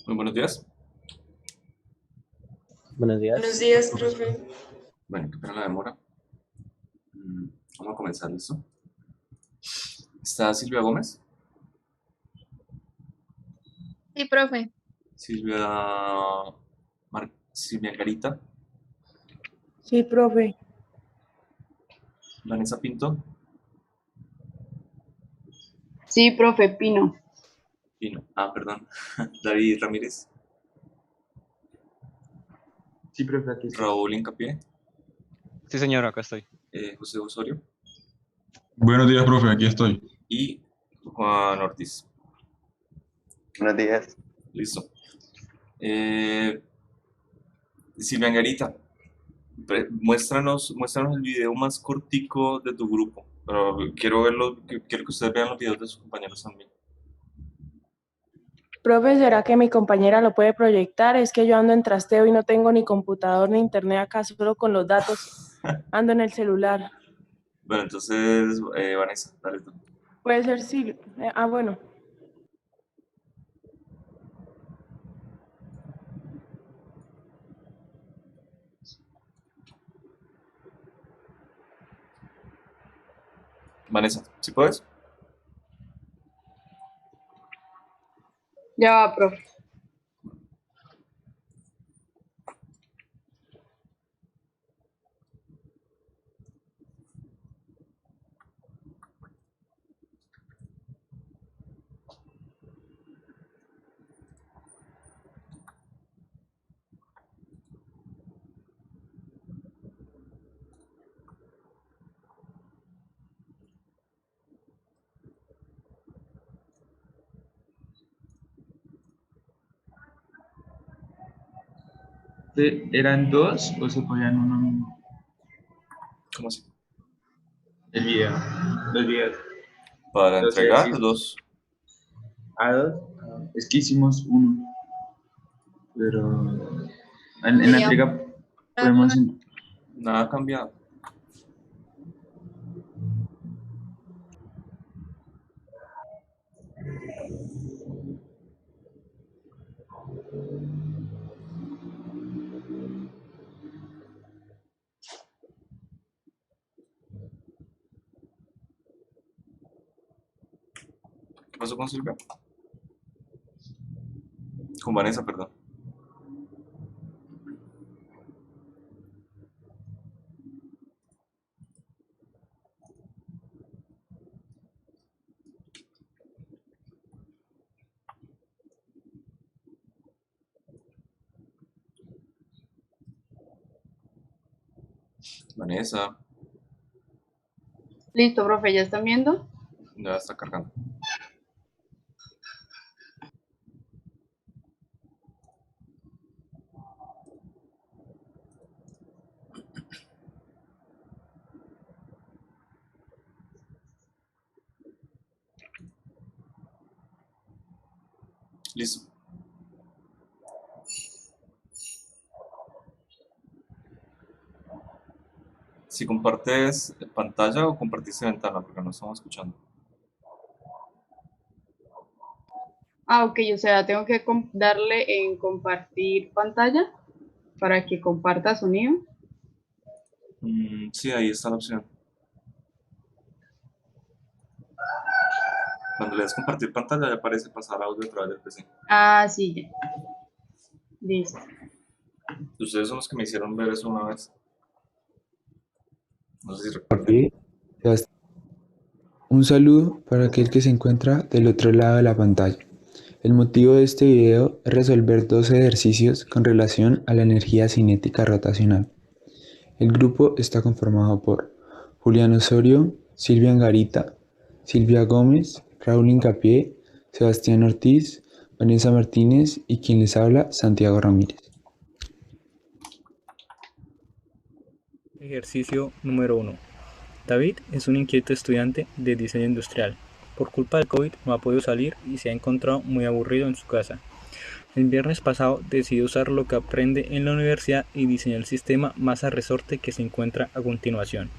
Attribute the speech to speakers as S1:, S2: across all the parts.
S1: Muy buenos días.
S2: Buenos
S3: Buenos
S2: días.
S3: días, profe.
S1: Bueno, qué pena la demora. Mm, Vamos a comenzar, ¿listo? Está Silvia Gómez.
S3: Sí, profe.
S1: Silvia, Silvia Garita.
S4: Sí, profe.
S1: Vanessa Pinto.
S3: Sí, profe, Pino.
S1: Pino. Perdón. David Ramírez.
S5: Sí, profe, aquí estoy.
S1: Raúl Incapié.
S6: Sí, señor, acá estoy.
S1: José Osorio.
S7: Buenos días, profe, aquí estoy.
S1: Y Juan Ortiz.
S5: Buenos días.
S1: Listo. Eh, Silvia Garita. Muéstranos el video más cortico de tu grupo. Pero quiero que ustedes vean los videos de sus compañeros también.
S4: Profe, ¿será que mi compañera lo puede proyectar? Es que yo ando en trasteo y no tengo ni computador ni internet acá, solo con los datos. Ando en el celular.
S1: Bueno, entonces, Vanessa, dale tú.
S4: Puede ser sí. Bueno.
S1: Vanessa, ¿sí puedes?
S3: Ya va, profe.
S5: ¿Eran dos o se ponían uno mismo?
S1: ¿Cómo así?
S5: El video. Los videos.
S1: Para
S5: Los
S1: entregar
S5: ejercicios.
S1: dos.
S5: ¿A dos? Es que hicimos uno. Pero en la
S3: Sería
S5: entrega podemos.
S1: Nada ha cambiado. ¿Qué pasó con Silvia? Con Vanessa, perdón. Vanessa,
S3: listo, profe. ¿Ya están viendo?
S1: ya está cargando. Listo. Si compartes pantalla o compartiste ventana, porque no estamos escuchando.
S3: Ok, o sea, tengo que darle en compartir pantalla para que comparta sonido.
S1: Sí, ahí está la opción. Cuando le das compartir pantalla, ya aparece pasar audio a través del PC.
S3: Ah, sí, ya. Listo.
S1: Ustedes son los que me hicieron ver eso una vez. No sé si recuerden.
S8: Ok, Sebastián. Un saludo para aquel que se encuentra del otro lado de la pantalla. El motivo de este video es resolver dos ejercicios con relación a la energía cinética rotacional. El grupo está conformado por Julián Osorio, Silvia Angarita, Silvia Gómez, Raúl Incapié, Sebastián Ortiz, Vanessa Martínez y quien les habla, Santiago Ramírez.
S9: Ejercicio número 1. David es un inquieto estudiante de diseño industrial. Por culpa del COVID no ha podido salir y se ha encontrado muy aburrido en su casa. El viernes pasado decidió usar lo que aprende en la universidad y diseñó el sistema Masa Resorte que se encuentra a continuación.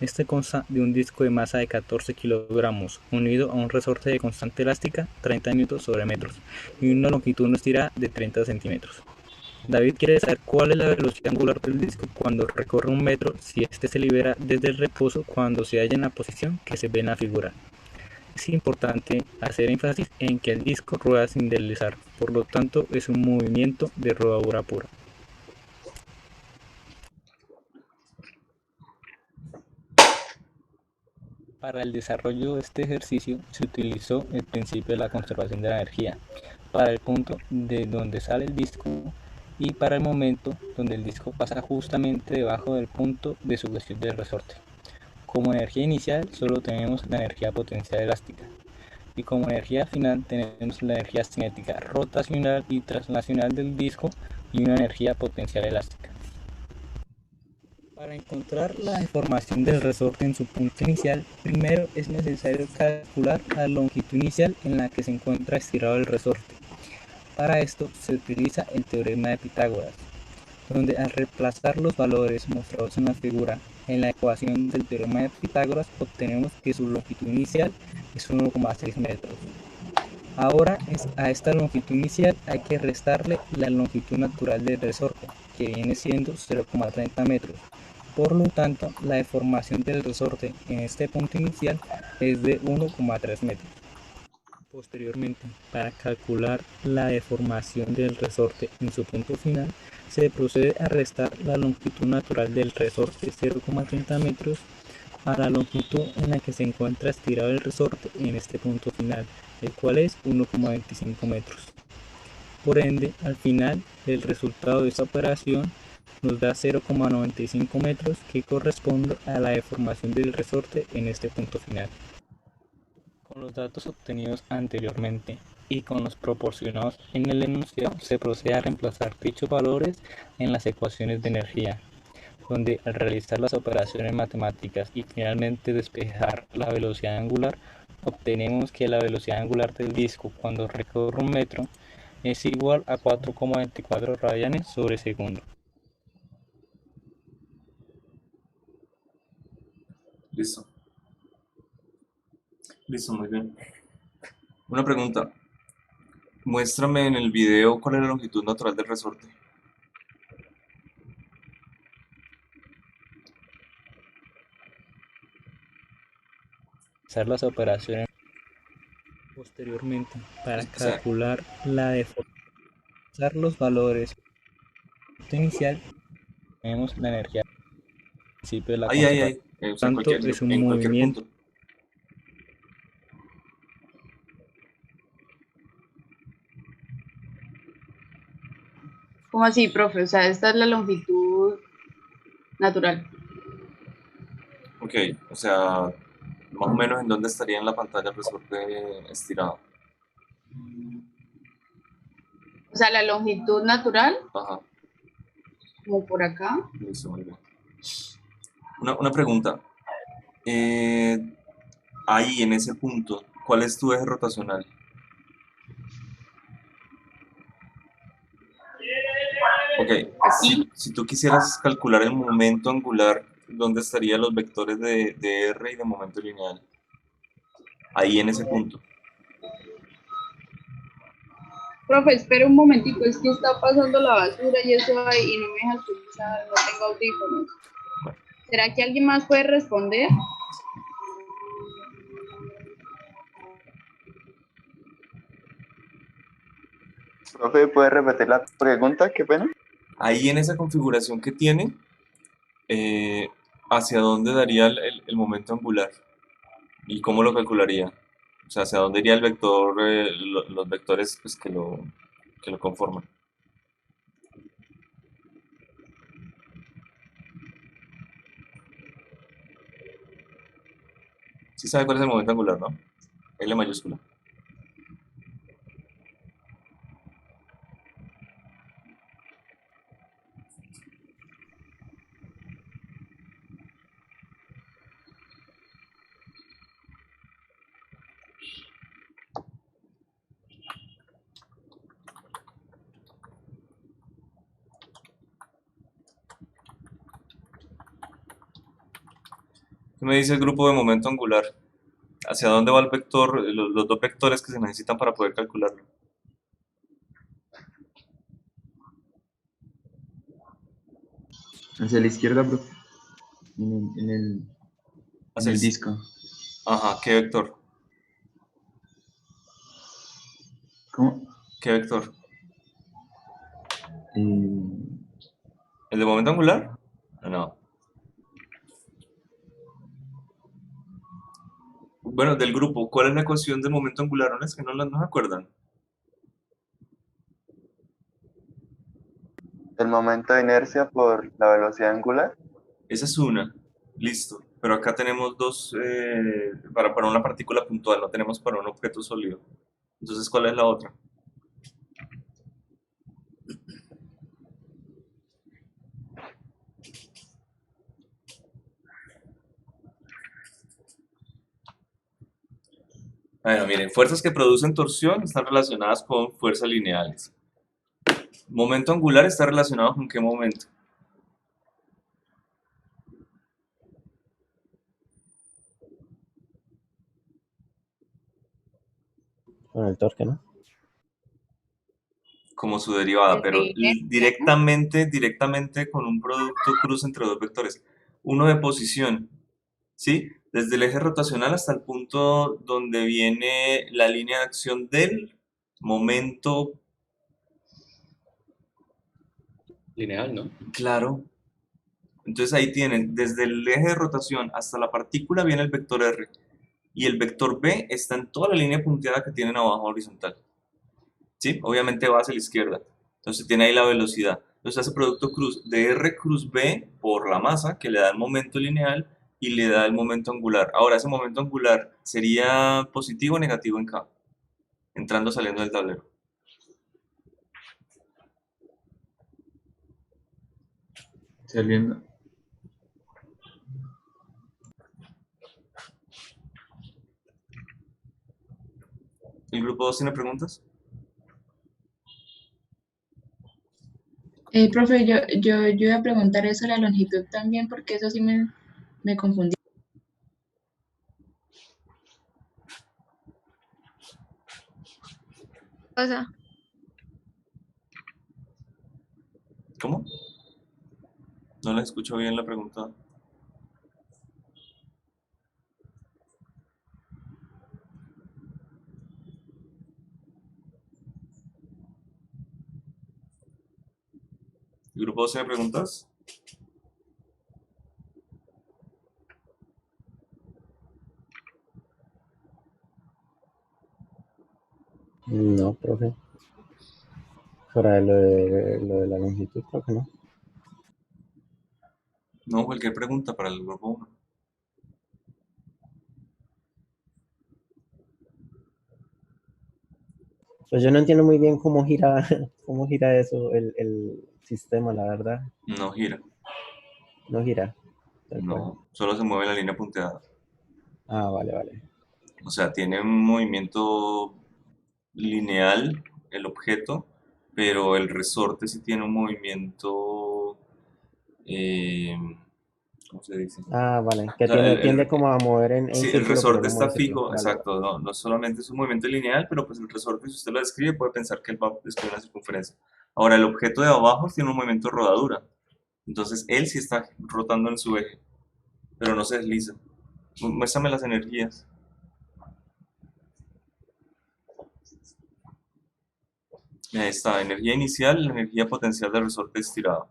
S9: Este consta de un disco de masa de 14 kilogramos unido a un resorte de constante elástica 30 newtons sobre metros y una longitud no estirada de 30 centímetros. David quiere saber cuál es la velocidad angular del disco cuando recorre un metro si éste se libera desde el reposo cuando se halla en la posición que se ve en la figura. Es importante hacer énfasis en que el disco rueda sin deslizar, por lo tanto es un movimiento de rodadura pura. Para el desarrollo de este ejercicio se utilizó el principio de la conservación de la energía, para el punto de donde sale el disco y para el momento donde el disco pasa justamente debajo del punto de sujeción del resorte. Como energía inicial solo tenemos la energía potencial elástica y como energía final tenemos la energía cinética rotacional y translacional del disco y una energía potencial elástica. Para encontrar la deformación del resorte en su punto inicial, primero es necesario calcular la longitud inicial en la que se encuentra estirado el resorte. Para esto se utiliza el teorema de Pitágoras, donde al reemplazar los valores mostrados en la figura en la ecuación del teorema de Pitágoras obtenemos que su longitud inicial es 1,6 metros. Ahora a esta longitud inicial hay que restarle la longitud natural del resorte, que viene siendo 0,30 metros. Por lo tanto, la deformación del resorte en este punto inicial es de 1,3 metros. Posteriormente, para calcular la deformación del resorte en su punto final, se procede a restar la longitud natural del resorte 0,30 metros a la longitud en la que se encuentra estirado el resorte en este punto final, el cual es 1,25 metros. Por ende, al final, el resultado de esta operación nos da 0,95 metros, que corresponde a la deformación del resorte en este punto final. Con los datos obtenidos anteriormente y con los proporcionados en el enunciado se procede a reemplazar dichos valores en las ecuaciones de energía, donde al realizar las operaciones matemáticas y finalmente despejar la velocidad angular, obtenemos que la velocidad angular del disco cuando recorre un metro es igual a 4,24 radianes sobre segundo.
S1: Listo. Listo, muy bien. Una pregunta. Muéstrame en el video cuál es la longitud natural del resorte.
S9: Hacer las operaciones posteriormente para
S1: O sea,
S9: calcular la deformación, los valores inicial, tenemos la energía al principio de la
S1: ahí, ahí,
S9: conservación.
S1: ahí. O sea,
S9: Tanto es un
S1: en cualquier
S9: movimiento.
S1: punto.
S3: ¿Cómo así, profe? O sea, esta es la longitud natural.
S1: Ok, o sea, más o menos en dónde estaría en la pantalla el resorte estirado.
S3: O sea, la longitud natural,
S1: Ajá,
S3: como por acá.
S1: listo, muy bien. Una pregunta. Eh, Ahí, en ese punto, ¿cuál es tu eje rotacional? Ok,
S3: Aquí.
S1: si tú quisieras calcular el momento angular, ¿dónde estarían los vectores de R y de momento lineal? Ahí en ese punto.
S3: Profe, espera un momentico, es que está pasando la basura y eso ahí y no me deja escuchar, no tengo audífonos. ¿Será que alguien más puede responder?
S2: Profe, ¿puede repetir la pregunta? Qué pena.
S1: Ahí en esa configuración que tiene, eh, ¿hacia dónde daría el momento angular? ¿Y cómo lo calcularía? O sea, ¿hacia dónde iría el vector, los vectores pues, que lo conforman? Sí sabe cuál es el momento angular, ¿no? L mayúscula. Ok, ¿Qué me dice el grupo de momento angular? ¿Hacia dónde va el vector, los dos vectores que se necesitan para poder calcularlo?
S5: Hacia la izquierda, profe. En
S1: Hacia
S5: el
S1: el-
S5: disco.
S1: Ajá, ¿qué vector?
S5: ¿Cómo?
S1: ¿Qué vector?
S5: Eh,
S1: ¿El de momento angular? No. Bueno, del grupo, ¿cuál es la ecuación del momento angular? ¿No es que no se acuerdan?
S2: El momento de inercia por la velocidad angular.
S1: Esa es una. Listo. Pero acá tenemos dos, para una partícula puntual, no tenemos para un objeto sólido. Entonces, ¿cuál es la otra? Bueno, miren, fuerzas que producen torsión están relacionadas con fuerzas lineales. Momento angular está relacionado con qué momento.
S10: Con el torque, ¿no?
S1: Como su derivada, pero
S3: Desde inercia, ¿no?
S1: directamente con un producto cruz entre dos vectores. Uno de posición, ¿sí? Desde el eje rotacional hasta el punto donde viene la línea de acción del momento.
S10: Lineal, ¿no?
S1: Claro. Entonces ahí tienen, desde el eje de rotación hasta la partícula viene el vector R. Y el vector B está en toda la línea punteada que tienen abajo horizontal. ¿Sí? Obviamente va hacia la izquierda. Entonces tiene ahí la velocidad. Entonces hace producto cruz de R cruz B por la masa, que le da el momento lineal y le da el momento angular. Ahora, ese momento angular sería positivo o negativo en K, entrando o saliendo del tablero.
S5: saliendo.
S1: ¿El grupo 2 tiene preguntas?
S3: Profe, yo iba a preguntar eso de la longitud también, porque eso sí me confundí. Pasa.
S1: ¿Cómo? No les escucho bien la pregunta. ¿El grupo 2 tiene preguntas?
S10: No, profe. Fuera de lo de la longitud, creo que no.
S1: No, cualquier pregunta para el grupo 1.
S10: Pues yo no entiendo muy bien cómo gira, cómo gira eso, el sistema, la verdad.
S1: No gira.
S10: No gira. Tal cual.
S1: No, solo se mueve la línea punteada.
S10: Ah, vale, vale.
S1: O sea, tiene un movimiento lineal el objeto, pero el resorte sí tiene un movimiento, eh, ¿cómo se dice?
S10: Ah, vale.
S1: O
S10: Que
S1: sea,
S10: tiende como a mover en
S1: sí, el
S10: círculo, pero
S1: resorte
S10: no
S1: está
S10: mueve círculo.
S1: fijo,
S10: Vale, vale.
S1: exacto, no solamente es un movimiento lineal, pero pues el resorte, si usted lo describe, puede pensar que él va a describir una circunferencia. Ahora, el objeto de abajo tiene un movimiento de rodadura, entonces él sí está rotando en su eje, pero no se desliza. Muéstrame las energías. Ahí está, energía inicial, la energía potencial del resorte estirado.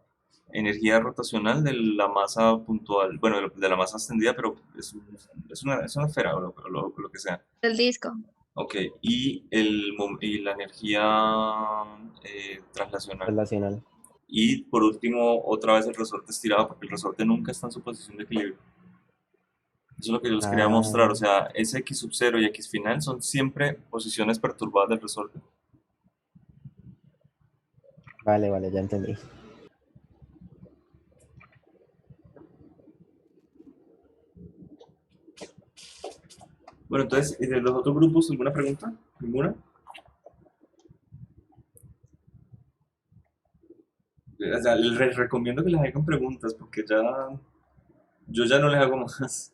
S1: Energía rotacional de la masa puntual, bueno, de la masa extendida, pero es una esfera o lo que sea.
S3: El disco.
S1: Ok, y, y la energía translacional.
S10: Relacional.
S1: Y por último, otra vez el resorte estirado, porque el resorte nunca está en su posición de equilibrio. Eso es lo que yo les quería mostrar, o
S10: Ah,
S1: sea, ese x sub 0 y x final son siempre posiciones perturbadas del resorte.
S10: vale, vale, ya entendí.
S1: Bueno, entonces, ¿y de los otros grupos alguna pregunta? ¿Ninguna? O sea, les recomiendo que les hagan preguntas porque yo ya no les hago más.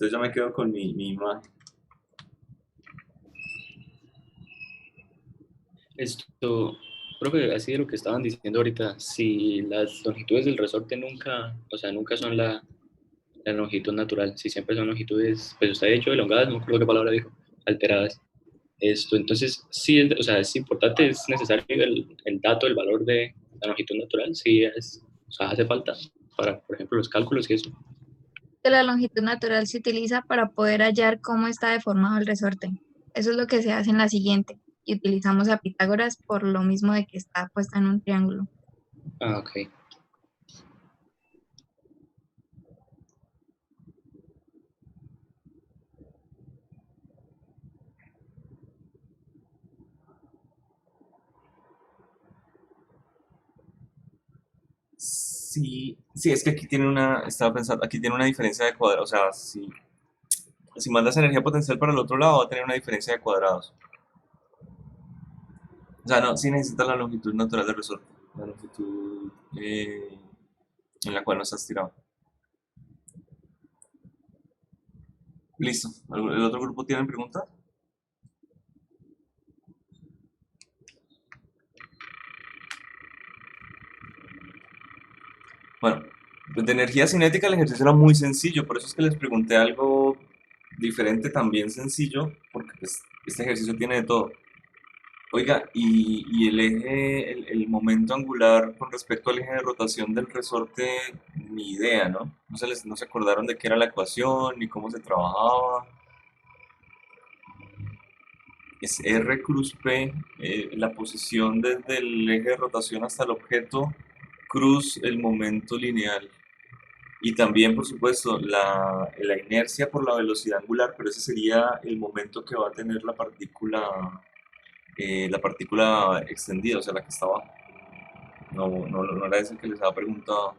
S1: Entonces yo me quedo con mi imagen.
S11: Esto, profe, así de lo que estaban diciendo ahorita, si las longitudes del resorte nunca, o sea, nunca son la longitud natural, si siempre son longitudes, pues está hecho elongadas, no me acuerdo qué palabra dijo, alteradas. Entonces, sí, o sea, es importante, es necesario el dato, el valor de la longitud natural, sí es, o sea, hace falta para, por ejemplo, los cálculos y eso.
S12: Que la longitud natural se utiliza para poder hallar cómo está deformado el resorte. Eso es lo que se hace en la siguiente. Y utilizamos a Pitágoras por lo mismo de que está puesta en un triángulo.
S11: Ah, ok.
S1: Sí, sí, es que aquí tiene estaba pensando, aquí tiene una diferencia de cuadrados, o sea, si mandas energía potencial para el otro lado va a tener una diferencia de cuadrados. O sea, no, sí necesita la longitud natural del resorte, la longitud en la cual no estás tirado. Listo. ¿El otro grupo tiene preguntas? Bueno, pues de energía cinética el ejercicio era muy sencillo, por eso es que les pregunté algo diferente, también sencillo, porque pues, este ejercicio tiene de todo. Oiga, y el eje, el momento angular con respecto al eje de rotación del resorte, ni idea, ¿no? No se acordaron de qué era la ecuación, ni cómo se trabajaba. Es R cruz P, la posición desde el eje de rotación hasta el objeto, cruz el momento lineal. Y también, por supuesto, la inercia por la velocidad angular, pero ese sería el momento que va a tener la partícula extendida, o sea, la que está abajo. No era ese que les había preguntado.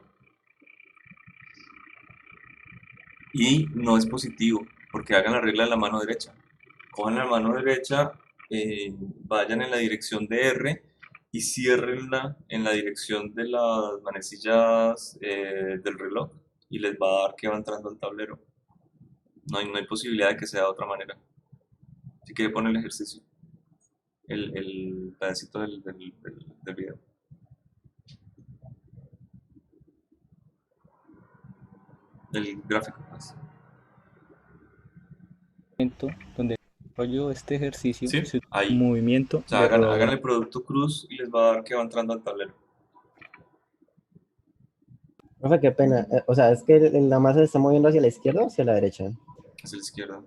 S1: Y no es positivo, porque hagan la regla de la mano derecha. Cojan la mano derecha, vayan en la dirección de R y ciérrenla en la dirección de las manecillas del reloj y les va a dar que va entrando al tablero. No hay posibilidad de que sea de otra manera. Si quiere poner el ejercicio, el pedacito del video. El gráfico, pues.
S9: Donde desarrollo este ejercicio
S1: ¿Sí?
S9: se utiliza un
S1: Ahí.
S9: movimiento
S1: O sea,
S9: de
S1: hagan
S9: rodador.
S1: el producto cruz y les va a dar que va entrando al tablero.
S10: Profe, qué pena. O sea, es que la masa se está moviendo hacia la izquierda o hacia la derecha.
S1: Hacia la izquierda.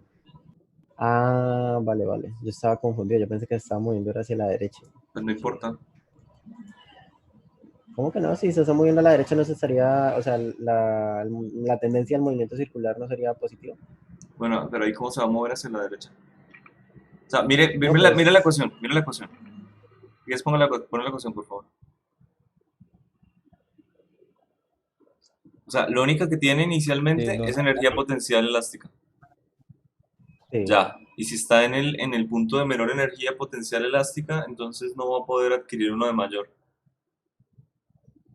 S10: Ah, vale, vale. Yo estaba confundido. Yo pensé que se estaba moviendo hacia la derecha.
S1: Pues no importa.
S10: ¿Cómo que no? Si se está moviendo a la derecha no se estaría, o sea, la tendencia al movimiento circular no sería positiva.
S1: Bueno, pero ahí cómo se va a mover hacia la derecha. O sea, mire,
S10: No,
S1: mire la
S10: pues,
S1: ecuación, mire la ecuación. Y ponga la ecuación, por favor. O sea, lo único que tiene inicialmente es energía potencial elástica.
S10: sí.
S1: Ya. Y si está en el punto de menor energía potencial elástica, entonces no va a poder adquirir uno de mayor.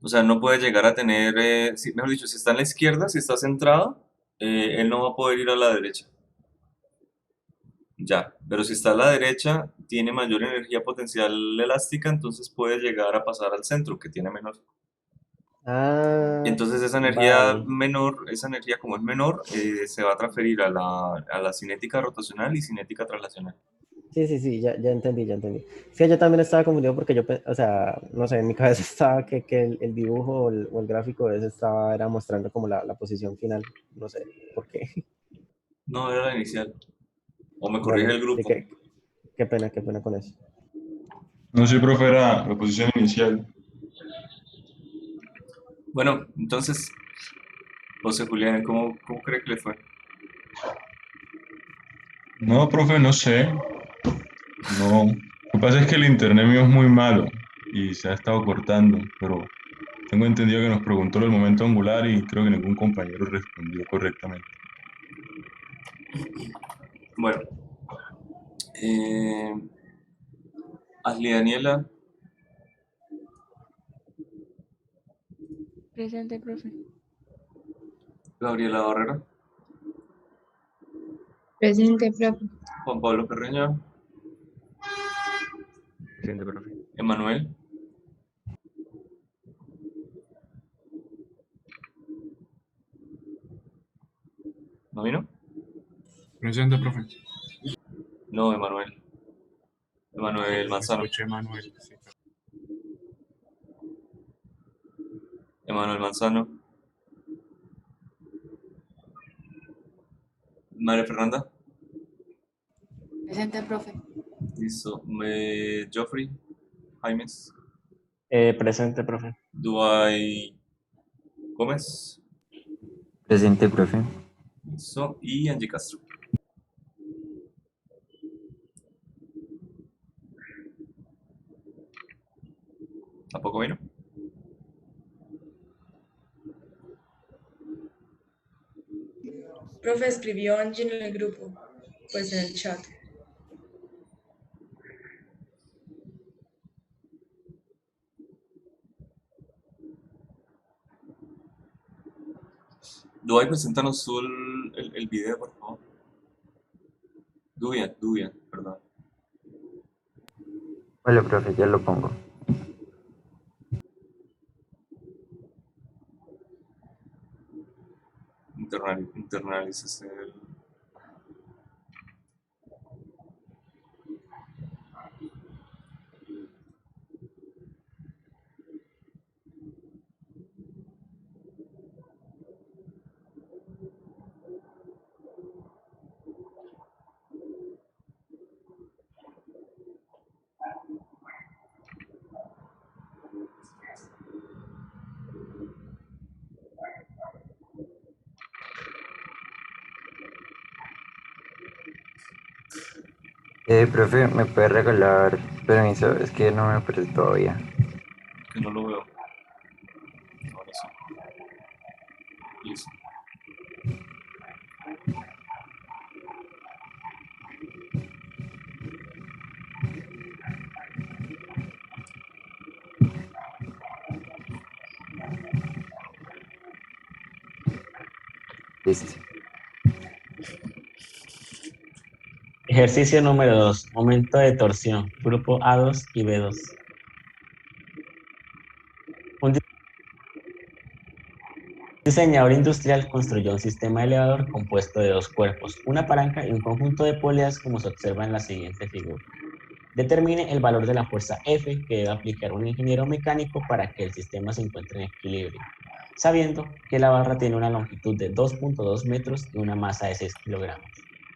S1: O sea, no puede llegar a tener, mejor dicho, si está en la izquierda, si está centrado, él no va a poder ir a la derecha. Ya, pero si está a la derecha, tiene mayor energía potencial elástica, entonces puede llegar a pasar al centro, que tiene menor.
S10: Ah,
S1: Entonces esa energía
S10: vale.
S1: menor, esa energía como es menor, se va a transferir a la cinética rotacional y cinética traslacional.
S10: Sí, sí, sí, ya entendí, ya entendí. Sí, yo también estaba confundido porque o sea, no sé, en mi cabeza estaba que el dibujo o el gráfico de ese era mostrando como la posición final. No sé por qué.
S1: No, era la inicial. O me corrige
S10: Bueno,
S1: el
S10: sí,
S1: grupo.
S10: qué pena con eso.
S7: No sé, profe, era la posición inicial.
S1: Bueno, entonces, José Julián, ¿cómo cree que le fue?
S7: No, profe, no sé. No. Lo que pasa es que el internet mío es muy malo y se ha estado cortando, pero tengo entendido que nos preguntó el momento angular y creo que ningún compañero respondió correctamente.
S1: Bueno, eh, Asli Daniela,
S4: Presente, profe.
S1: Gabriela Barrera,
S12: Presente, profe.
S1: Juan Pablo Carreño.
S6: Presente, profe.
S1: Emanuel. ¿No vino?
S13: Presente, profe.
S1: No, Emanuel. Emanuel Manzano.
S13: Escuché, Manuel. Sí.
S1: Emanuel Manzano. María Fernanda.
S14: Presente, profe.
S1: Listo. Joffrey. Jaimes.
S9: Presente, profe.
S1: Duay Gómez.
S15: Presente, profe.
S1: Listo. Y Angie Castro. ¿Tampoco vino?
S14: Profe, escribió Angie en el grupo, pues en el chat.
S1: Duay, preséntanos tú el video, por favor. Dubian, perdón.
S15: Vale, profe, ya lo pongo.
S1: Internalizaste el...
S15: Profe, ¿me puede regalar permiso? Es que no me aparece todavía.
S1: Que no lo veo. Ahora sí. Listo.
S15: Listo.
S9: Ejercicio número 2. Momento de torsión. Grupo A2 y B2. Un diseñador industrial construyó un sistema elevador compuesto de dos cuerpos, una palanca y un conjunto de poleas como se observa en la siguiente figura. Determine el valor de la fuerza F que debe aplicar un ingeniero mecánico para que el sistema se encuentre en equilibrio, sabiendo que la barra tiene una longitud de 2.2 metros y una masa de 6 kilogramos,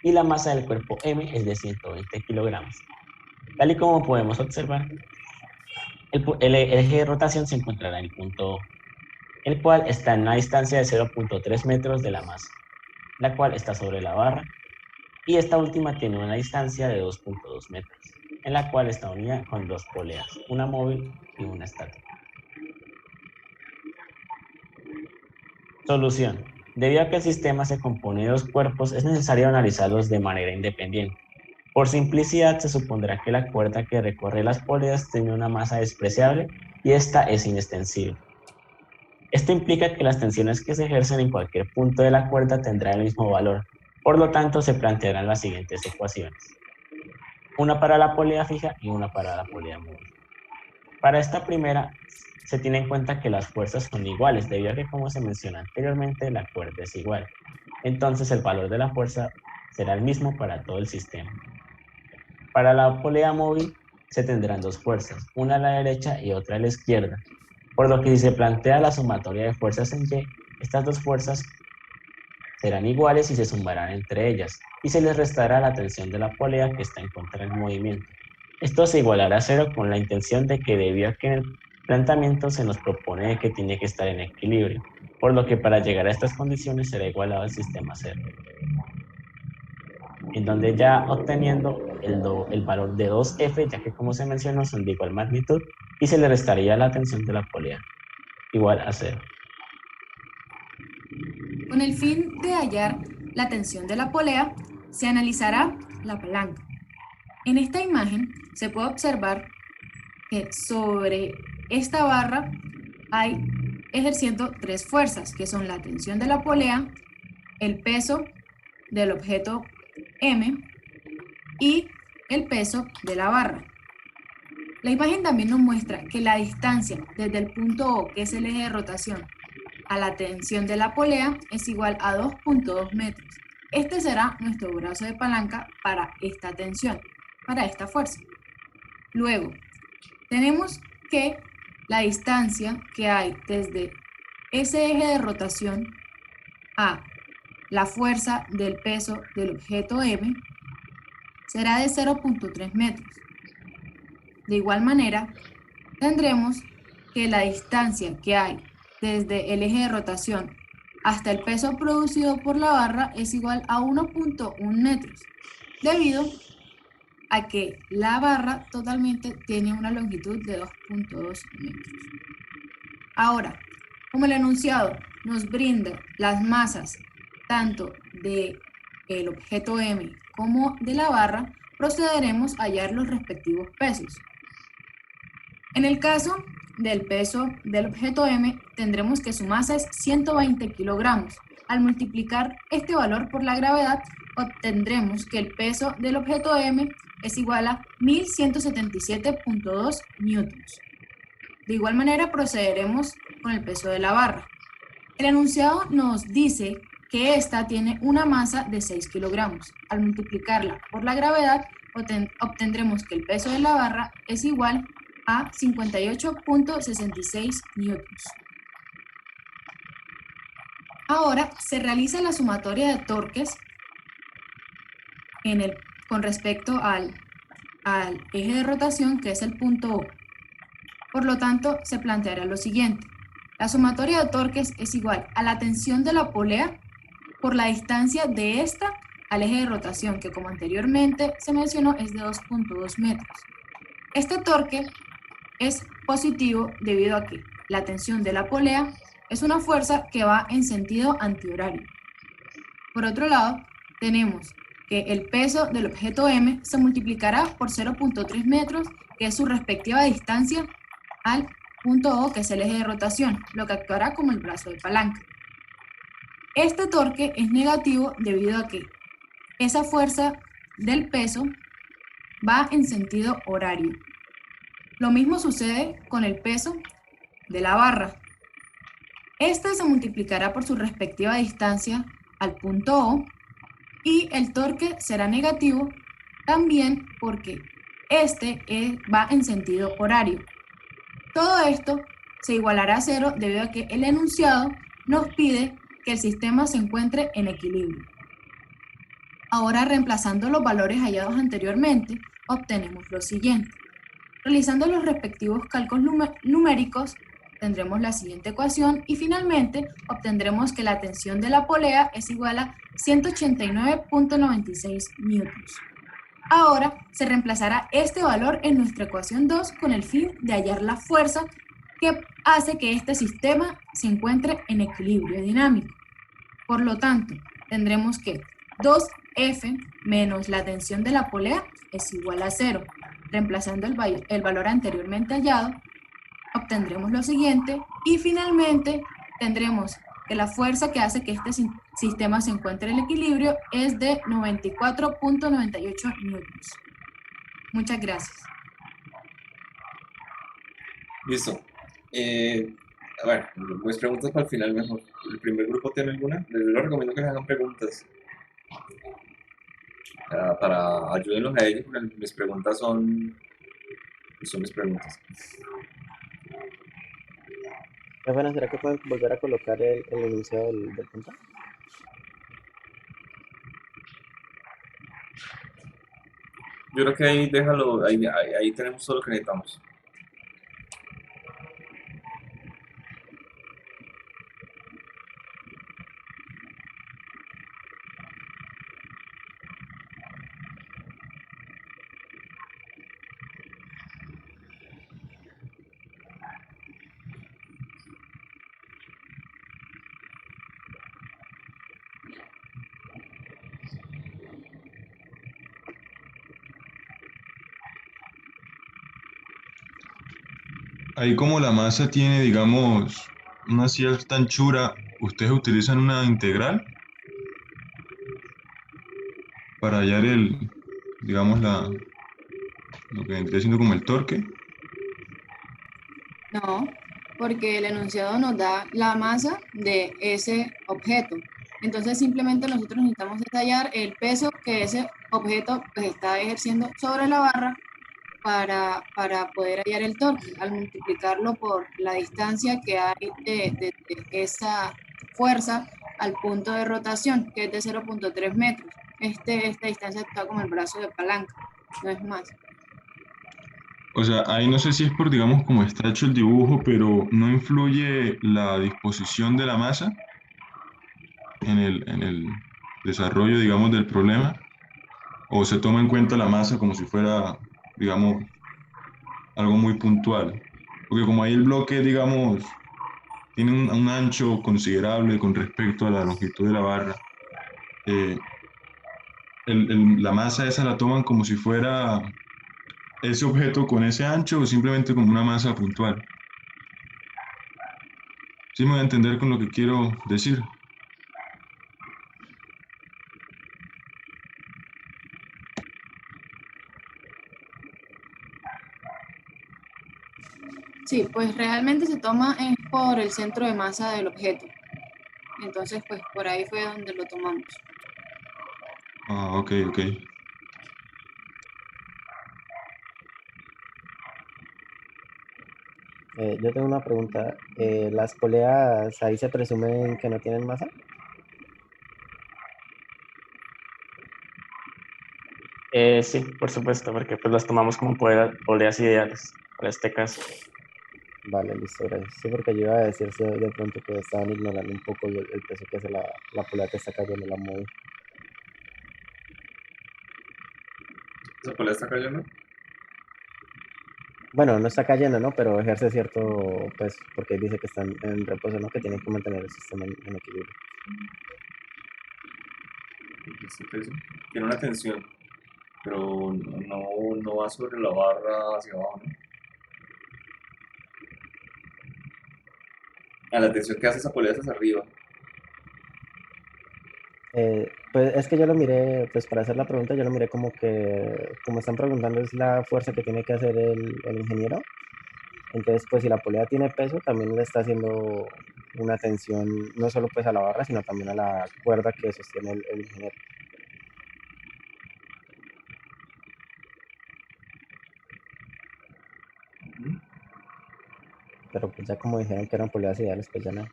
S9: y la masa del cuerpo M es de 120 kilogramos. Tal y como podemos observar, el eje de rotación se encontrará en el punto O, el cual está en una distancia de 0.3 metros de la masa, la cual está sobre la barra, y esta última tiene una distancia de 2.2 metros, en la cual está unida con dos poleas, una móvil y una estática. Solución. Debido a que el sistema se compone de dos cuerpos, es necesario analizarlos de manera independiente. Por simplicidad, se supondrá que la cuerda que recorre las poleas tiene una masa despreciable y esta es inextensible. Esto implica que las tensiones que se ejercen en cualquier punto de la cuerda tendrán el mismo valor. Por lo tanto, se plantearán las siguientes ecuaciones. Una para la polea fija y una para la polea móvil. Para esta primera, se tiene en cuenta que las fuerzas son iguales, debido a que, como se menciona anteriormente, la cuerda es igual. Entonces, el valor de la fuerza será el mismo para todo el sistema. Para la polea móvil, se tendrán dos fuerzas, una a la derecha y otra a la izquierda. Por lo que si se plantea la sumatoria de fuerzas en Y, estas dos fuerzas serán iguales y se sumarán entre ellas, y se les restará la tensión de la polea que está en contra del movimiento. Esto se igualará a cero con la intención de que, debido a que en el planteamiento se nos propone que tiene que estar en equilibrio, por lo que para llegar a estas condiciones será igualado al sistema cero. En donde ya obteniendo el valor de 2F, ya que como se mencionó son de igual magnitud, y se le restaría la tensión de la polea, igual a 0.
S14: Con el fin de hallar la tensión de la polea, se analizará la palanca. En esta imagen se puede observar que sobre esta barra hay ejerciendo tres fuerzas, que son la tensión de la polea, el peso del objeto M y el peso de la barra. La imagen también nos muestra que la distancia desde el punto O, que es el eje de rotación, a la tensión de la polea es igual a 2.2 metros. Este será nuestro brazo de palanca para esta tensión, para esta fuerza. Luego, tenemos que la distancia que hay desde ese eje de rotación a la fuerza del peso del objeto M será de 0.3 metros. De igual manera, tendremos que la distancia que hay desde el eje de rotación hasta el peso producido por la barra es igual a 1.1 metros, debido a que la barra totalmente tiene una longitud de 2.2 metros. Ahora, como el enunciado nos brinda las masas tanto del objeto M como de la barra, procederemos a hallar los respectivos pesos. En el caso del peso del objeto M, tendremos que su masa es 120 kilogramos. Al multiplicar este valor por la gravedad, obtendremos que el peso del objeto M es igual a 1177.2 newtons. De igual manera, procederemos con el peso de la barra. El enunciado nos dice que ésta tiene una masa de 6 kilogramos. Al multiplicarla por la gravedad, obtendremos que el peso de la barra es igual a 58.66 newtons. Ahora se realiza la sumatoria de torques con respecto al eje de rotación, que es el punto O. Por lo tanto, se planteará lo siguiente. La sumatoria de torques es igual a la tensión de la polea por la distancia de esta al eje de rotación, que como anteriormente se mencionó es de 2.2 metros. Este torque es positivo debido a que la tensión de la polea es una fuerza que va en sentido antihorario. Por otro lado, tenemos que el peso del objeto M se multiplicará por 0.3 metros, que es su respectiva distancia al punto O, que es el eje de rotación, lo que actuará como el brazo de palanca. Este torque es negativo debido a que esa fuerza del peso va en sentido horario. Lo mismo sucede con el peso de la barra. Este se multiplicará por su respectiva distancia al punto O y el torque será negativo también porque este va en sentido horario. Todo esto se igualará a cero debido a que el enunciado nos pide que el sistema se encuentre en equilibrio. Ahora, reemplazando los valores hallados anteriormente, obtenemos lo siguiente. Realizando los respectivos cálculos numéricos, tendremos la siguiente ecuación y finalmente obtendremos que la tensión de la polea es igual a 189.96 newtons. Ahora se reemplazará este valor en nuestra ecuación 2 con el fin de hallar la fuerza que hace que este sistema se encuentre en equilibrio dinámico. Por lo tanto, tendremos que 2F menos la tensión de la polea es igual a 0. Reemplazando el valor anteriormente hallado, obtendremos lo siguiente y finalmente tendremos que la fuerza que hace que este sistema se encuentre en equilibrio es de 94.98 newtons. Muchas gracias.
S1: Listo. A ver, pues preguntas para el final mejor. ¿El primer grupo tiene alguna? Les recomiendo que les hagan preguntas. Para ayudarlos a ellos, porque mis preguntas son mis preguntas.
S10: Bueno, ¿será que pueden volver a colocar el enunciado del punto?
S1: Yo creo que ahí déjalo, ahí tenemos todo lo que necesitamos.
S7: Ahí como la masa tiene, digamos, una cierta anchura, ¿ustedes utilizan una integral? para hallar digamos, lo que vendría siendo como el torque.
S14: No, porque el enunciado nos da la masa de ese objeto. Entonces simplemente nosotros necesitamos detallar el peso que ese objeto pues, está ejerciendo sobre la barra para poder hallar el torque, al multiplicarlo por la distancia que hay de esa fuerza al punto de rotación, que es de 0.3 metros. Esta distancia está como el brazo de palanca, no es más.
S7: O sea, ahí no sé si es por, digamos, cómo está hecho el dibujo, pero no influye la disposición de la masa en el desarrollo, digamos, del problema, o se toma en cuenta la masa como si fuera, digamos, algo muy puntual. Porque como ahí el bloque, digamos, tiene un ancho considerable con respecto a la longitud de la barra, eh, la masa esa la toman como si fuera ese objeto con ese ancho o simplemente como una masa puntual. ¿Sí me voy a entender con lo que quiero decir?
S14: Sí, pues realmente se toma es por el centro de masa del objeto. Entonces, pues por ahí fue donde lo tomamos.
S7: Ah, ok, ok.
S10: Yo tengo una pregunta. ¿Las poleas ahí se presumen que no tienen masa?
S16: Sí, por supuesto, porque pues las tomamos como poleas ideales para este caso.
S10: Vale, listo, gracias. Sí, porque yo iba a decir si de pronto que estaban ignorando un poco el peso que hace la polea que está cayendo la móvil.
S1: ¿Esa polea está cayendo?
S10: Bueno, no está cayendo, ¿no? Pero ejerce cierto peso, porque dice que están en reposo, ¿no? Que tienen que mantener el sistema en equilibrio.
S1: Este peso tiene una tensión, pero no va sobre la barra hacia abajo, ¿no? A la tensión que hace esa polea es hacia arriba.
S10: Pues es que yo lo miré, pues para hacer la pregunta, yo lo miré como que, como están preguntando, es la fuerza que tiene que hacer el ingeniero. Entonces, pues si la polea tiene peso, también le está haciendo una tensión, no solo pues a la barra, sino también a la cuerda que sostiene el ingeniero. Pero pues ya como dijeron que eran poleas ideales, pues ya no.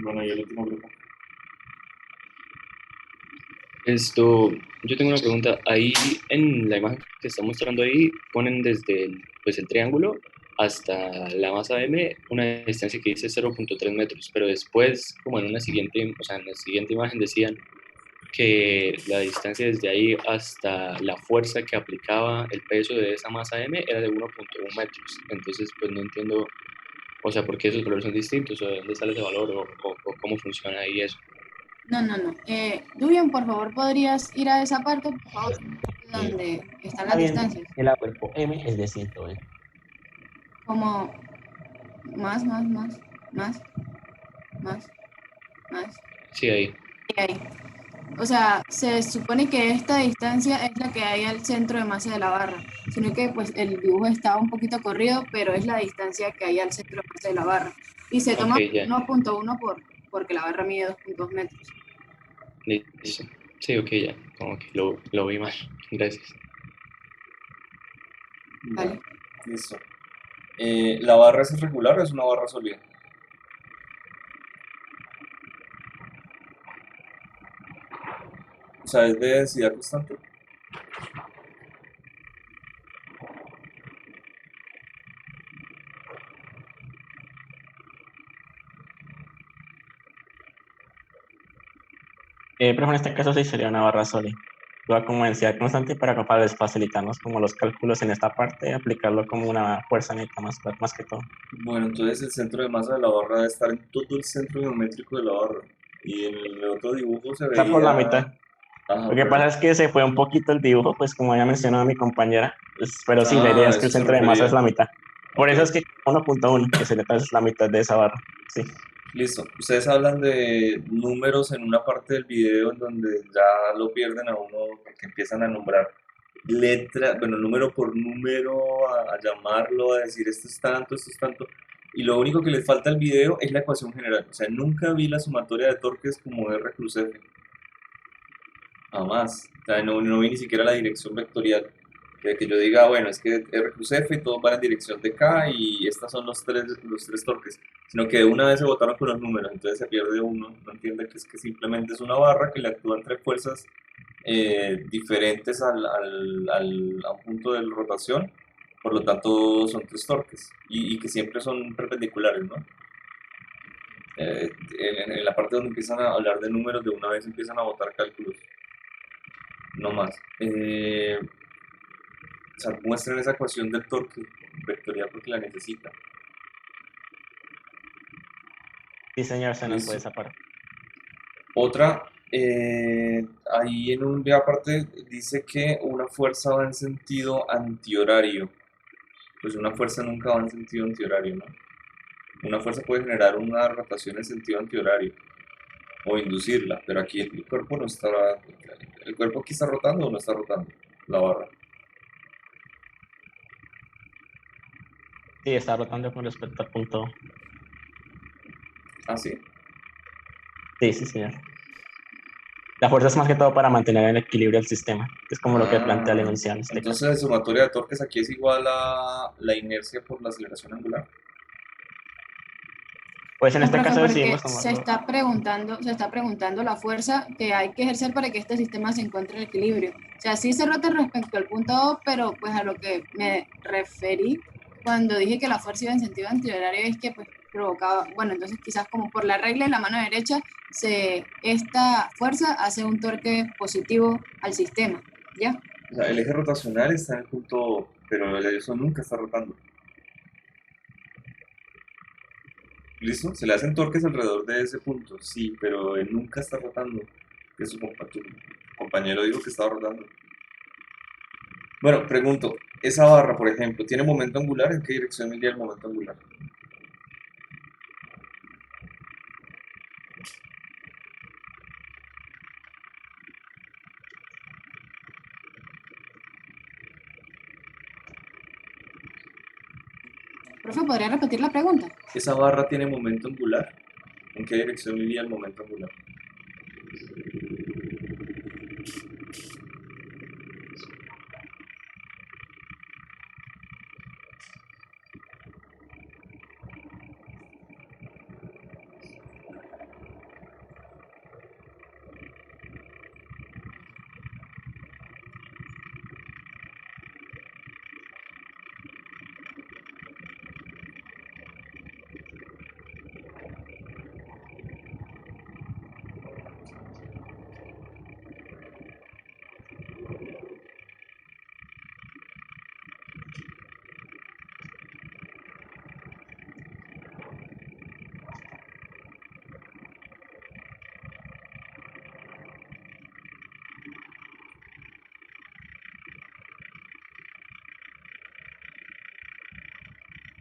S1: Bueno, y el último grupo.
S11: Yo tengo una pregunta. Ahí en la imagen que está mostrando ahí, ponen desde el triángulo hasta la masa M una distancia que dice 0.3 metros, pero después, como en una siguiente, o sea, en la siguiente imagen decían que la distancia desde ahí hasta la fuerza que aplicaba el peso de esa masa M era de 1.1 metros. Entonces, pues no entiendo, o sea, por qué esos valores son distintos, o de dónde sale ese valor, o cómo funciona ahí eso.
S14: No. Dubian, por favor, ¿podrías ir a esa parte, por favor?
S17: Eh,
S14: Donde están
S17: está
S14: las
S17: viendo
S14: distancias.
S17: que la cuerpo M es de 120.
S14: Como más.
S11: Sí, ahí.
S14: Ahí. O sea, se supone que esta distancia es la que hay al centro de masa de la barra, sino que pues el dibujo está un poquito corrido, pero es la distancia que hay al centro de masa de la barra. Y se toma
S11: Ok, ya.
S14: 1.1 porque la barra mide 2.2 metros.
S11: Listo. Sí, ok, ya. Como que lo vi mal. Gracias.
S14: Vale.
S1: Listo. ¿La barra es irregular o es una barra sólida? O sea, ¿es de densidad constante?
S16: Pero en este caso sí sería una barra sólida. Actúa como densidad constante para facilitarnos como los cálculos en esta parte, aplicarlo como una fuerza neta más que todo.
S1: Bueno, entonces el centro de masa de la barra debe estar en todo el centro geométrico de la barra. Y en el otro dibujo se
S16: Está por la
S1: veía...
S16: mitad.
S1: Ajá,
S16: Lo que
S1: pero...
S16: pasa es que se fue un poquito el dibujo, pues como ya mencionó mi compañera, pues, pero sí, la idea
S1: Ah,
S16: es que
S1: eso
S16: el
S1: se
S16: centro de masa es
S1: refería.
S16: la mitad. Por
S1: Ok.
S16: eso es que 1.1, que se le es la mitad de esa barra. Sí.
S1: Listo. Ustedes hablan de números en una parte del video en donde ya lo pierden a uno porque empiezan a nombrar letra, bueno, número por número, a llamarlo, a decir esto es tanto, esto es tanto. Y lo único que les falta al video es la ecuación general. O sea, nunca vi la sumatoria de torques como R cruz F. Jamás. O sea, no vi ni siquiera la dirección vectorial. Que yo diga, bueno, es que R cruz F y todos van en dirección de K y estos son los tres torques. Sino que de una vez se botaron con los números, entonces se pierde uno. No entiende que es que simplemente es una barra que le actúan tres fuerzas diferentes a un punto de rotación. Por lo tanto, son tres torques y que siempre son perpendiculares, ¿no? En la parte donde empiezan a hablar de números, de una vez empiezan a botar cálculos. No más. O sea, muestren esa ecuación del torque vectorial porque la necesitan.
S16: Sí, señor, se nos
S1: Listo.
S16: fue esa parte.
S1: Otra, ahí en un día aparte dice que una fuerza va en sentido antihorario. Pues una fuerza nunca va en sentido antihorario, ¿no? Una fuerza puede generar una rotación en sentido antihorario o inducirla, pero aquí el cuerpo no está, el cuerpo aquí está rotando o no está rotando la barra.
S16: Sí, está rotando con respecto al punto.
S1: Ah, sí.
S16: Sí, sí, señor. La fuerza es más que todo para mantener el equilibrio del sistema. Es como lo que plantea la enunciado en este caso.
S1: Entonces la sumatoria de torques aquí es igual a la inercia por la aceleración angular.
S16: Pues en
S14: No,
S16: este
S14: profe,
S16: caso
S14: porque
S16: decidimos
S14: se está preguntando la fuerza que hay que ejercer para que este sistema se encuentre en equilibrio. O sea, sí se rota respecto al punto O, pero pues a lo que me referí cuando dije que la fuerza iba en sentido antihorario es que pues provocaba, bueno, entonces quizás como por la regla de la mano derecha, esta fuerza hace un torque positivo al sistema, ¿ya?
S1: O sea, el eje rotacional está en el punto O, pero eso nunca está rotando. ¿Listo? Se le hacen torques alrededor de ese punto, sí, pero él nunca está rotando. Que tu compañero dijo que estaba rotando. Bueno, pregunto, esa barra, por ejemplo, ¿tiene momento angular? ¿En qué dirección iría el momento angular?
S14: Profe, ¿podría repetir la pregunta?
S1: ¿Esa barra tiene momento angular? ¿En qué dirección iría el momento angular?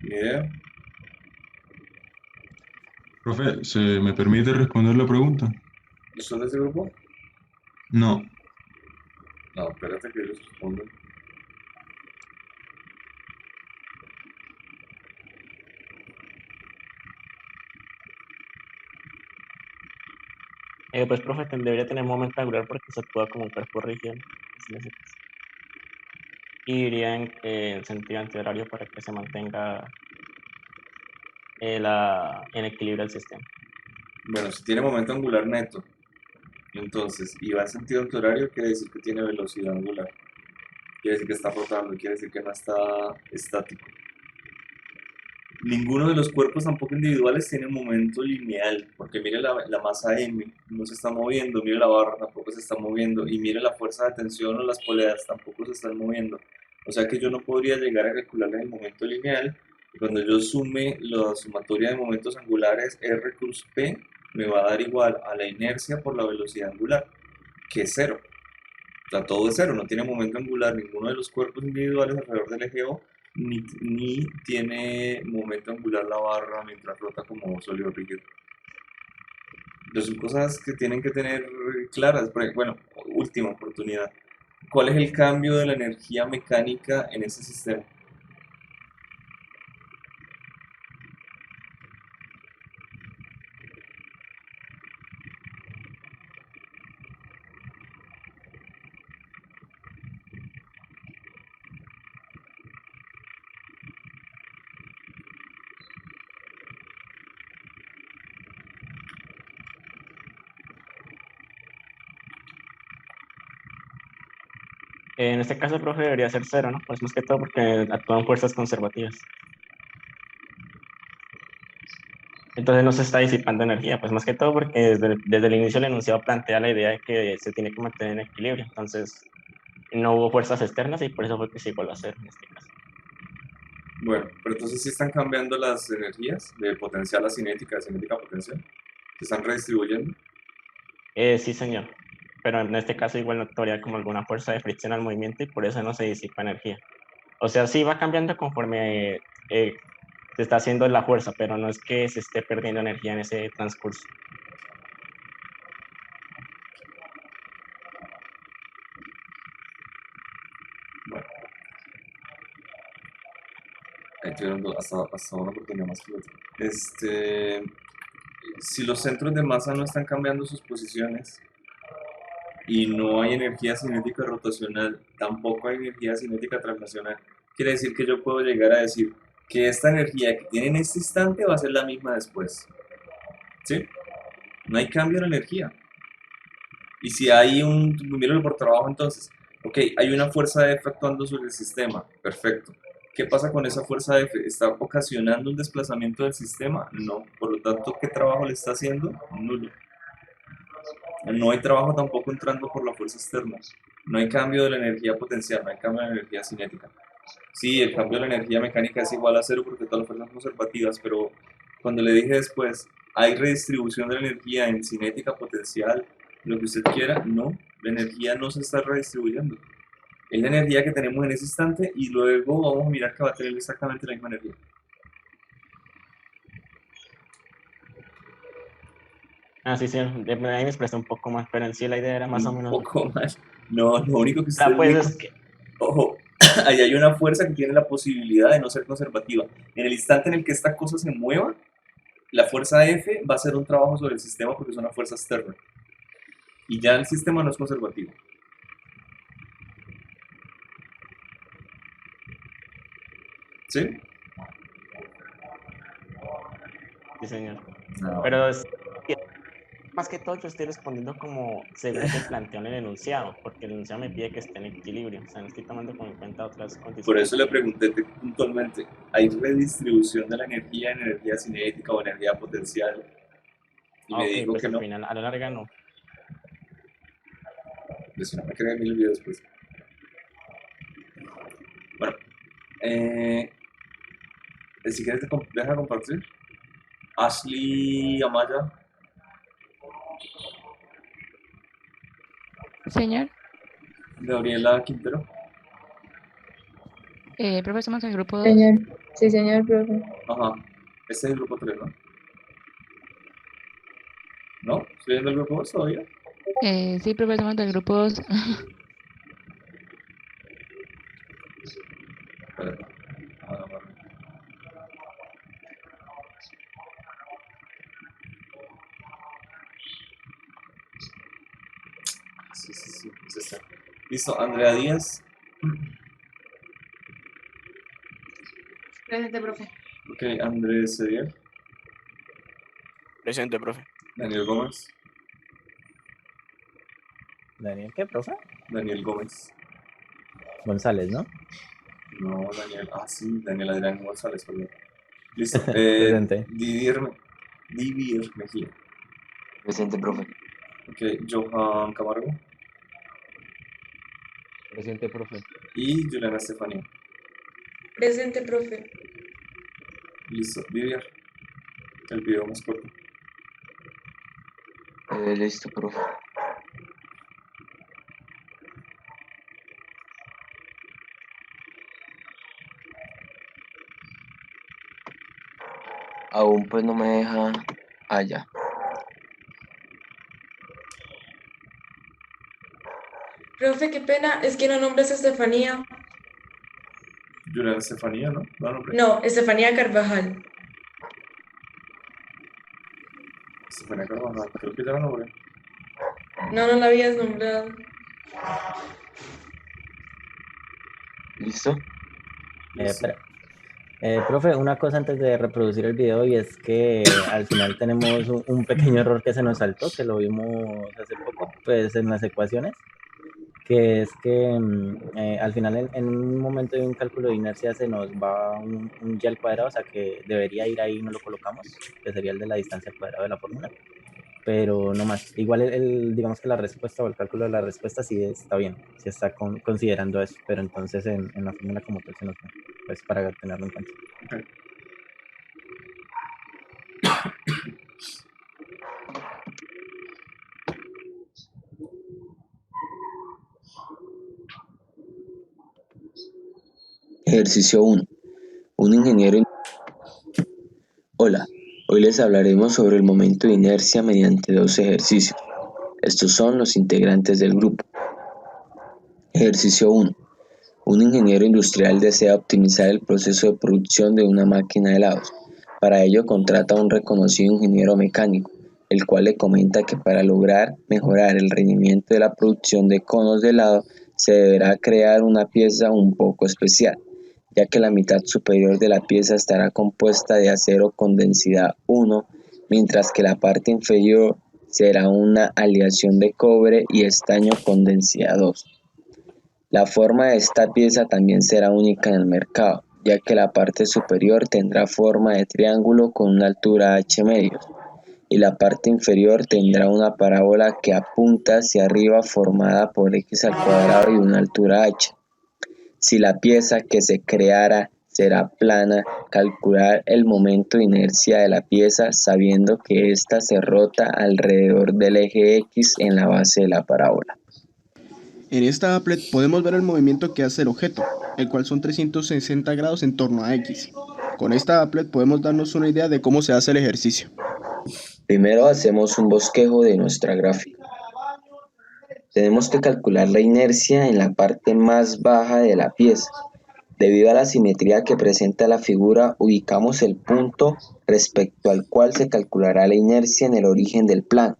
S1: Ni idea.
S7: Profe, ¿se me permite responder la pregunta?
S1: ¿Son de ese grupo?
S7: No.
S1: No, espérate que ellos respondan.
S16: Pues, profe, debería tener momento angular porque se actúa como un cuerpo rígido. En ese caso. Y iría en el sentido antihorario para que se mantenga en equilibrio el sistema.
S1: Bueno, si tiene momento angular neto, entonces, y va en sentido antihorario, quiere decir que tiene velocidad angular. Quiere decir que está rotando, quiere decir que no está estático. Ninguno de los cuerpos tampoco individuales tiene momento lineal, porque mire la masa M, no se está moviendo, mire la barra, tampoco se está moviendo, y mire la fuerza de tensión o las poleas, tampoco se están moviendo. O sea que yo no podría llegar a calcular el momento lineal, y cuando yo sume la sumatoria de momentos angulares R cruz P, me va a dar igual a la inercia por la velocidad angular, que es cero. O sea, todo es cero, no tiene momento angular ninguno de los cuerpos individuales alrededor del eje O, ni tiene momento angular la barra mientras rota como sólido rígido. Pero son cosas que tienen que tener claras. Bueno, última oportunidad. ¿Cuál es el cambio de la energía mecánica en ese sistema?
S16: En este caso, profe, debería ser cero, ¿no? Pues más que todo porque actúan fuerzas conservativas. Entonces no se está disipando energía, pues más que todo porque desde el inicio el enunciado plantea la idea de que se tiene que mantener en equilibrio. Entonces no hubo fuerzas externas y por eso fue que se igualó a cero en este caso.
S1: Bueno, pero entonces sí están cambiando las energías de potencial a cinética, de cinética a potencial. ¿Se están redistribuyendo?
S16: Sí, señor. Pero en este caso igual no actuaría como alguna fuerza de fricción al movimiento y por eso no se disipa energía. O sea, sí va cambiando conforme se está haciendo la fuerza, pero no es que se esté perdiendo energía en ese transcurso.
S1: Bueno, ahí tuvieron hasta una oportunidad más que la otra. Si los centros de masa no están cambiando sus posiciones y no hay energía cinética rotacional, tampoco hay energía cinética translacional, quiere decir que yo puedo llegar a decir que esta energía que tiene en este instante va a ser la misma después. ¿Sí? No hay cambio en la energía. Y si hay míralo por trabajo entonces, ok, hay una fuerza F actuando sobre el sistema, perfecto. ¿Qué pasa con esa fuerza F? ¿Está ocasionando un desplazamiento del sistema? No. Por lo tanto, ¿qué trabajo le está haciendo? Nulo. No hay trabajo tampoco entrando por la fuerza externa. No hay cambio de la energía potencial, no hay cambio de la energía cinética. Sí, el cambio de la energía mecánica es igual a cero porque todas las fuerzas son conservativas, pero cuando le dije después, ¿hay redistribución de la energía en cinética potencial, lo que usted quiera? No, la energía no se está redistribuyendo. Es la energía que tenemos en ese instante y luego vamos a mirar que va a tener exactamente la misma energía.
S16: Ah, sí, sí, ahí me expresé un poco más, pero en sí la idea era más o menos...
S1: Un poco más. No, lo único que usted
S16: pues es que...
S1: Ojo, ahí hay una fuerza que tiene la posibilidad de no ser conservativa. En el instante en el que esta cosa se mueva, la fuerza F va a hacer un trabajo sobre el sistema porque es una fuerza externa. Y ya el sistema no es conservativo. ¿Sí?
S16: Sí, señor.
S1: No.
S16: Pero más que todo yo estoy respondiendo como según se planteó en el enunciado, porque el enunciado me pide que esté en equilibrio, o sea, no estoy tomando como en cuenta otras condiciones.
S1: Por eso le pregunté puntualmente, ¿hay redistribución de la energía en energía cinética o energía potencial? Y me dijo
S16: pues
S1: que
S16: al
S1: no.
S16: final, a la larga no.
S1: Pues si no me quedé en el video después. Bueno, si quieres deja compartir. Ashley Amaya.
S18: Señor,
S1: Gabriela Quintero.
S18: profe, estamos en el grupo 2.
S3: Señor, sí, señor, profe.
S1: Ajá. Este es el grupo 3, ¿no? ¿No? ¿Estoy viendo el grupo 2 todavía?
S18: Sí, profe, estamos del grupo 2.
S1: Espérate. Vale. Sí, es esta. Listo, Andrea Díaz.
S14: Presente, profe.
S1: Ok, Andrés Cediel.
S19: Presente, profe.
S1: Daniel Gómez.
S10: ¿Daniel qué, profe?
S1: Daniel Gómez.
S10: González, ¿no?
S1: No, Daniel. Ah, sí, Daniel Adrián González, perdón. Listo.
S10: Presente.
S1: Didier Mejía.
S19: Presente, profe.
S1: Ok, Johan Camargo.
S17: Presente, profe.
S1: Y Juliana Estefanía.
S14: Presente, profe.
S1: Listo. Vivian. El video más corto.
S19: Listo, profe. Aún pues no me deja allá.
S20: Profe, qué pena, es que no nombres a Estefanía.
S1: Juliana Estefanía, ¿no? No, no,
S20: No, Estefanía Carvajal.
S1: Estefanía Carvajal, creo que ya la nombré.
S20: No, no la habías nombrado.
S19: ¿Listo?
S10: Espera. Profe, una cosa antes de reproducir el video y es que al final tenemos un pequeño error que se nos saltó, que lo vimos hace poco, pues en las ecuaciones, que es que al final en un momento de un cálculo de inercia se nos va un y al cuadrado, o sea que debería ir ahí y no lo colocamos, que sería el de la distancia al cuadrado de la fórmula, pero no más. Igual digamos que la respuesta o el cálculo de la respuesta sí está bien, sí está considerando eso, pero entonces en la fórmula como tal se nos va, pues para tenerlo en cuenta.
S1: Okay.
S19: Ejercicio 1. Un ingeniero. Hola, hoy les hablaremos sobre el momento de inercia mediante dos ejercicios. Estos son los integrantes del grupo. Ejercicio 1. Un ingeniero industrial desea optimizar el proceso de producción de una máquina de helados. Para ello contrata a un reconocido ingeniero mecánico, el cual le comenta que para lograr mejorar el rendimiento de la producción de conos de helado se deberá crear una pieza un poco especial, ya que la mitad superior de la pieza estará compuesta de acero con densidad 1, mientras que la parte inferior será una aleación de cobre y estaño con densidad 2. La forma de esta pieza también será única en el mercado, ya que la parte superior tendrá forma de triángulo con una altura h medios, y la parte inferior tendrá una parábola que apunta hacia arriba formada por x al cuadrado y una altura h. Si la pieza que se creará será plana, calcular el momento de inercia de la pieza sabiendo que ésta se rota alrededor del eje X en la base de la parábola.
S21: En esta applet podemos ver el movimiento que hace el objeto, el cual son 360 grados en torno a X. Con esta applet podemos darnos una idea de cómo se hace el ejercicio.
S19: Primero hacemos un bosquejo de nuestra gráfica. Tenemos que calcular la inercia en la parte más baja de la pieza. Debido a la simetría que presenta la figura, ubicamos el punto respecto al cual se calculará la inercia en el origen del plano.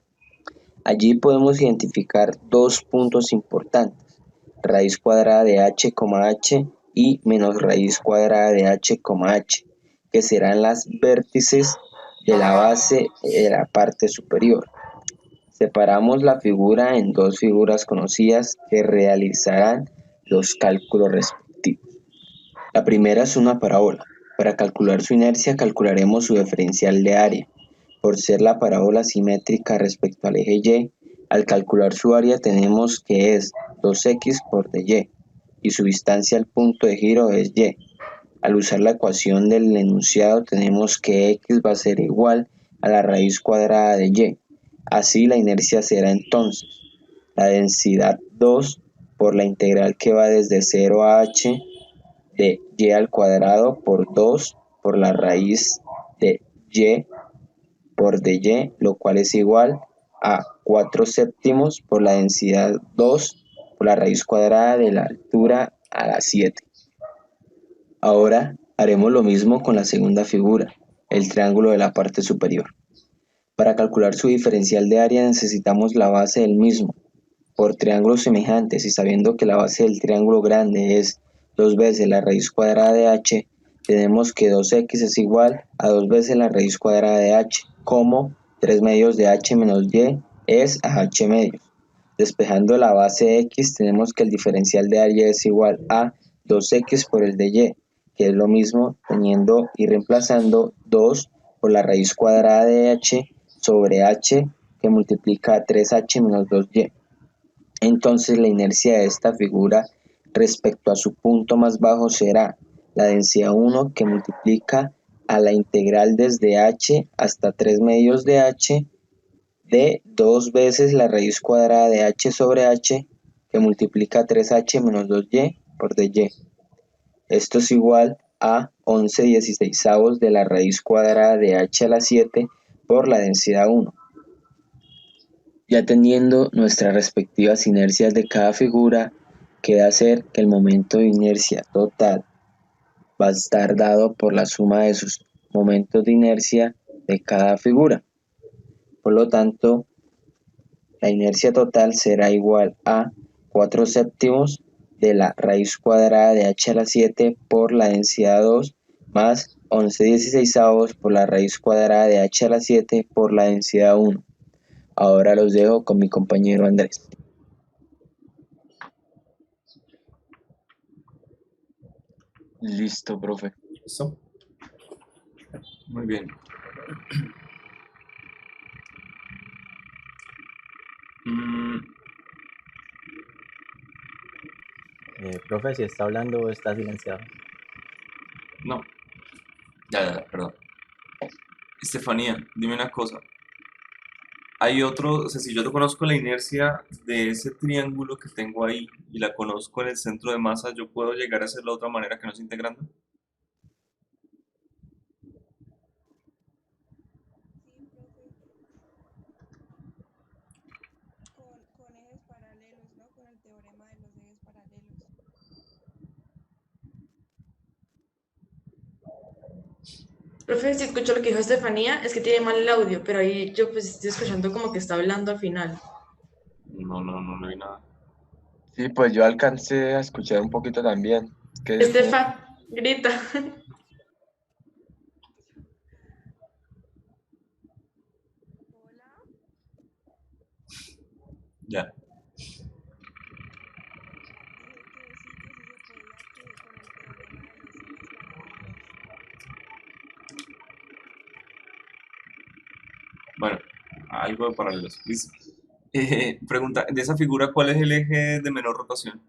S19: Allí podemos identificar dos puntos importantes, raíz cuadrada de h, h y menos raíz cuadrada de h, h, que serán las vértices de la base de la parte superior. Separamos la figura en dos figuras conocidas que realizarán los cálculos respectivos. La primera es una parábola. Para calcular su inercia calcularemos su diferencial de área. Por ser la parábola simétrica respecto al eje Y, al calcular su área tenemos que es 2x por dy y su distancia al punto de giro es y. Al usar la ecuación del enunciado tenemos que x va a ser igual a la raíz cuadrada de y. Así la inercia será entonces la densidad 2 por la integral que va desde 0 a h de y al cuadrado por 2 por la raíz de y por dy, lo cual es igual a 4 séptimos por la densidad 2 por la raíz cuadrada de la altura a la 7. Ahora haremos lo mismo con la segunda figura, el triángulo de la parte superior. Para calcular su diferencial de área necesitamos la base del mismo. Por triángulos semejantes y sabiendo que la base del triángulo grande es 2 veces la raíz cuadrada de h, tenemos que 2x es igual a 2 veces la raíz cuadrada de h, como 3 medios de h menos y es a h medios. Despejando la base de x tenemos que el diferencial de área es igual a 2x por el de y, que es lo mismo teniendo y reemplazando 2 por la raíz cuadrada de h sobre h que multiplica 3h menos 2y. Entonces la inercia de esta figura respecto a su punto más bajo será la densidad 1 que multiplica a la integral desde h hasta 3 medios de h de 2 veces la raíz cuadrada de h sobre h que multiplica 3h menos 2y por dy. Esto es igual a 11/16 de la raíz cuadrada de h a la 7 por la densidad 1. Ya teniendo nuestras respectivas inercias de cada figura, queda hacer que el momento de inercia total va a estar dado por la suma de sus momentos de inercia de cada figura. Por lo tanto, la inercia total será igual a 4/7 de la raíz cuadrada de h a la 7 por la densidad 2 más 11/16 por la raíz cuadrada de h a la 7 por la densidad 1. Ahora los dejo con mi compañero Andrés.
S1: Listo, profe. ¿Listo? Muy bien.
S10: Profe, si está hablando, está silenciado.
S1: No. Ya, perdón. Estefanía, dime una cosa. Hay otro, o sea, si yo te conozco la inercia de ese triángulo que tengo ahí y la conozco en el centro de masa, ¿yo puedo llegar a hacerlo de otra manera que no sea integrando?
S20: Profe, si escucho lo que dijo Estefanía, es que tiene mal el audio, pero ahí yo pues estoy escuchando como que está hablando al final.
S1: No hay nada.
S2: Sí, pues yo alcancé a escuchar un poquito también.
S20: Estefa, grita.
S1: Ya. Bueno, algo de paralelos. Listo. Pregunta, de esa figura, ¿cuál es el eje de menor rotación?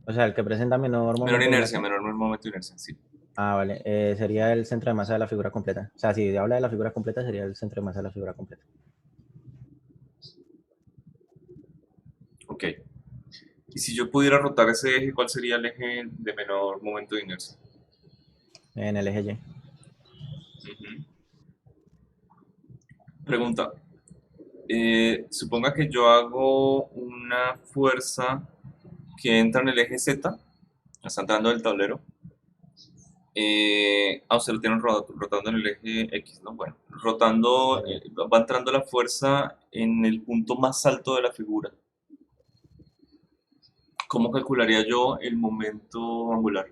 S10: O sea, el que presenta menor
S1: Menor
S10: momento de
S1: inercia,
S10: inercia.
S1: menor momento de inercia, sí.
S10: Ah, vale. Sería el centro de masa de la figura completa. O sea, si habla de la figura completa, sería el centro de masa de la figura completa.
S1: Ok. Y si yo pudiera rotar ese eje, ¿cuál sería el eje de menor momento de inercia?
S10: En el eje Y.
S1: Ujú. Pregunta. Suponga que yo hago una fuerza que entra en el eje Z, está entrando del tablero. Usted lo tienen rotando en el eje X, ¿no? Bueno, rotando, va entrando la fuerza en el punto más alto de la figura. ¿Cómo calcularía yo el momento angular?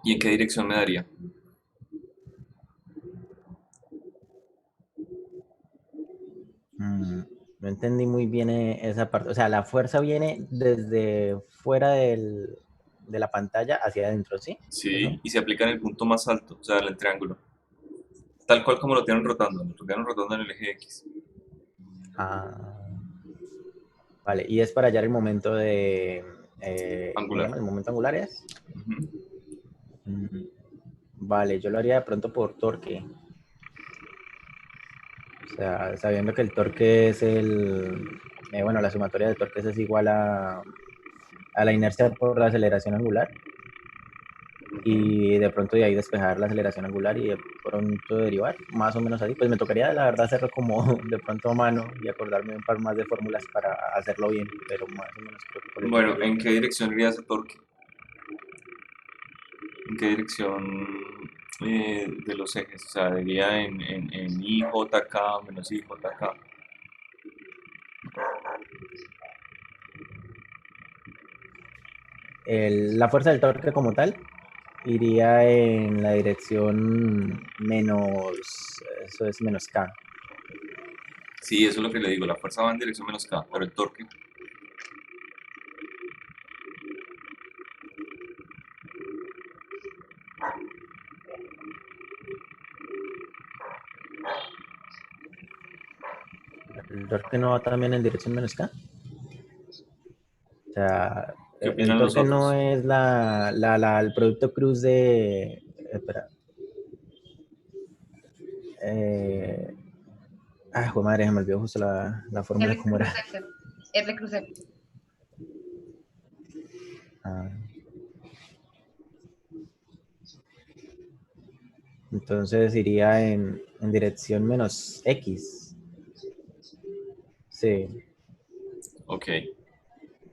S1: ¿Y en qué dirección me daría?
S10: No entendí muy bien esa parte. O sea, la fuerza viene desde fuera de la pantalla hacia adentro, ¿sí?
S1: Sí, y se aplica en el punto más alto, o sea, en el triángulo. Tal cual como lo tienen rotando en el eje X.
S10: Ah, vale, y es para hallar el momento de... ¿cómo se
S1: Angular.
S10: llama? ¿El momento angular es?
S1: Ujú.
S10: Vale, yo lo haría de pronto por torque. O sea, sabiendo que el torque es bueno, la sumatoria de torques es igual a la inercia por la aceleración angular. Y de pronto de ahí despejar la aceleración angular y de pronto derivar, más o menos así. Pues me tocaría, la verdad, hacerlo como de pronto a mano y acordarme un par más de fórmulas para hacerlo bien, pero más o menos creo que por ahí
S1: Bueno,
S10: iría.
S1: ¿en qué dirección iría ese torque? ¿En qué dirección de los ejes? O sea, iría en IJK menos IJK.
S10: La fuerza del torque como tal iría en la dirección menos, eso es menos K.
S1: Sí, eso es lo que le digo, la fuerza va en dirección menos K, pero el torque.
S10: ¿El torque no va también en dirección menos K? O sea,
S1: ¿Qué
S10: el
S1: opinan los
S10: torque no
S1: otros?
S10: es el producto cruz de... Espera. Joder, madre, se me olvidó justo la fórmula
S12: R
S10: cómo
S12: cruz
S10: era.
S12: F. R cruz F.
S10: Ah. Entonces iría en dirección menos X. Sí,
S1: Ok,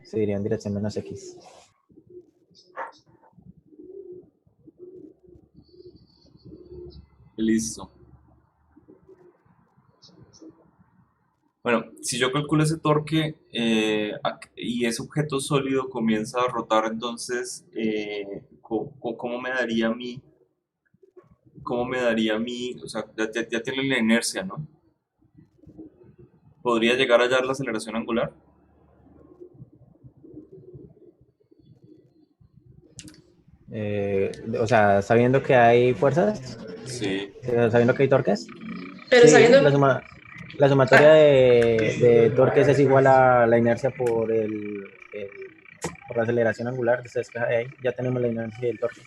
S10: sí, iría en dirección menos X.
S1: listo. Bueno, si yo calculo ese torque y ese objeto sólido comienza a rotar, entonces, ¿cómo me daría a mí? ¿Cómo me daría a mí? O sea, ya tiene la inercia, ¿no? ¿Podría llegar a hallar la aceleración angular?
S10: O sea, sabiendo que hay fuerzas,
S1: Sí.
S10: sabiendo que hay torques.
S20: Pero
S10: Sí,
S20: sabiendo...
S10: la sumatoria de torques es igual a la inercia por la aceleración angular que se despeja de ahí. Ya tenemos la inercia y el torque.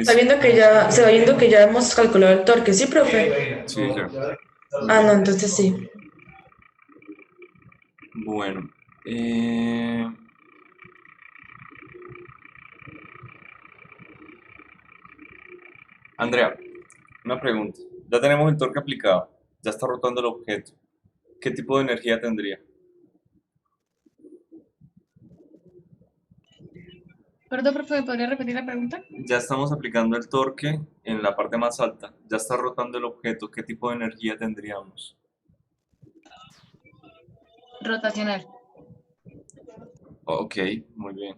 S20: Sabiendo que ya hemos calculado el torque, ¿sí, profe?
S1: Sí, claro.
S20: Ah, no, entonces sí.
S1: Bueno, Andrea, una pregunta. Ya tenemos el torque aplicado, ya está rotando el objeto. ¿Qué tipo de energía tendría?
S8: Perdón, profe, ¿podría repetir la pregunta?
S1: Ya estamos aplicando el torque en la parte más alta, ya está rotando el objeto. ¿Qué tipo de energía tendríamos?
S8: Rotacional.
S1: Ok, muy bien.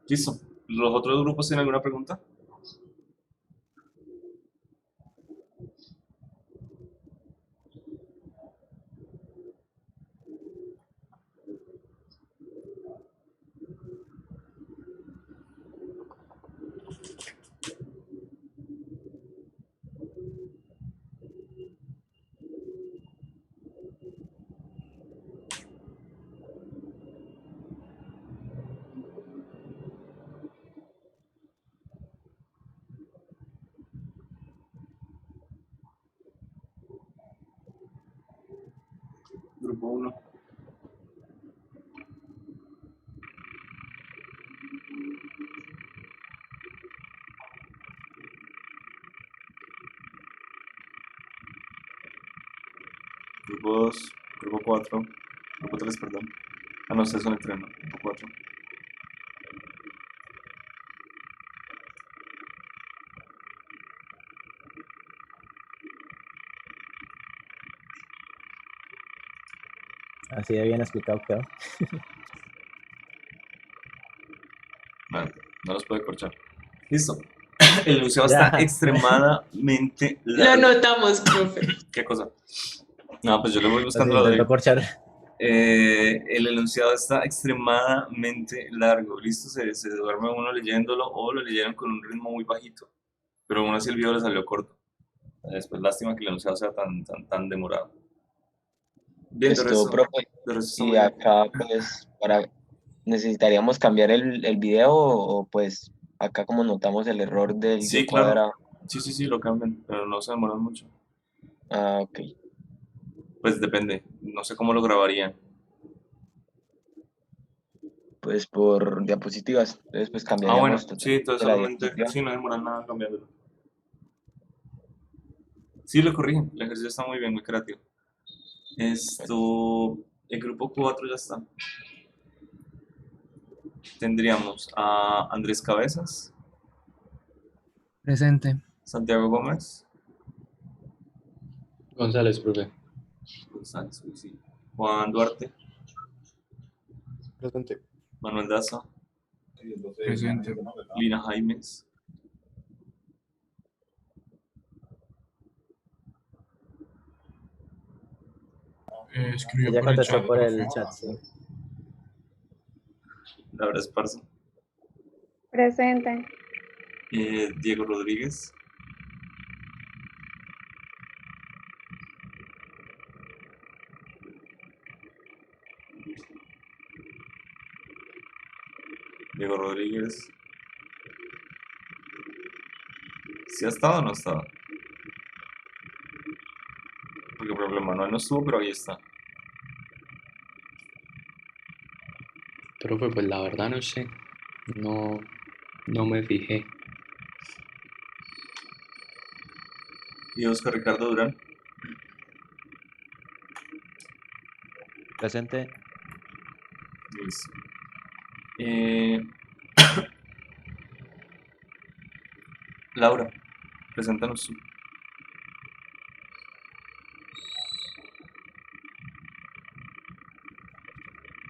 S1: Listo. ¿Los otros grupos tienen alguna pregunta? Grupo 1. Grupo 2, grupo 4, grupo 3, perdón. Ah, no, ustedes son el 3, ¿no? Grupo 4.
S10: Así de bien explicado quedó.
S1: Bueno, no los puede corchar. Listo. El enunciado está extremadamente
S20: Lo
S1: largo.
S20: notamos, profe.
S1: ¿Qué cosa? No, pues yo le voy buscando
S10: Así
S1: la
S10: intentó
S1: de...
S10: corchar.
S1: El enunciado está extremadamente largo. Listo, se duerme uno leyéndolo o lo leyeron con un ritmo muy bajito. Pero aún así el video le salió corto. Después, lástima que el enunciado sea tan demorado. Bien,
S19: Esto, profe,
S1: de resto está
S19: y
S1: muy bien.
S19: acá pues necesitaríamos cambiar el video o pues acá como notamos el error del
S1: Sí,
S19: Y
S1: claro.
S19: cuadrado.
S1: Sí, lo cambian, pero no se demoran mucho.
S19: Ah, ok.
S1: Pues depende, no sé cómo lo grabarían.
S19: Pues por diapositivas. Entonces pues
S1: Ah,
S19: cambiaríamos
S1: bueno, sí,
S19: totalmente
S1: entonces
S19: la
S1: solamente,
S19: diapositiva.
S1: sí, no demoran nada cambiándolo. Sí, lo corrigen, el ejercicio está muy bien, muy creativo. El grupo 4 ya está. Tendríamos a Andrés Cabezas,
S22: Presente.
S1: Santiago Gómez,
S11: González, profe.
S1: González, sí. Juan Duarte,
S13: Presente.
S1: Manuel Daza,
S13: Presente.
S1: Lina Jaimes,
S13: Escribió
S10: Ella
S13: por el
S10: contestó
S13: chat,
S10: por el
S13: profe.
S10: chat, sí.
S1: Laura Esparza,
S23: Presente.
S1: Diego Rodríguez, ¿Sí ha estado o no ha estado? Porque por ejemplo Manuel no estuvo, pero ahí está.
S11: Profe, pues la verdad no sé. No, no me fijé.
S1: Y Oscar Ricardo Durán.
S4: Presente.
S1: Listo. Eh, Laura, preséntanos tú.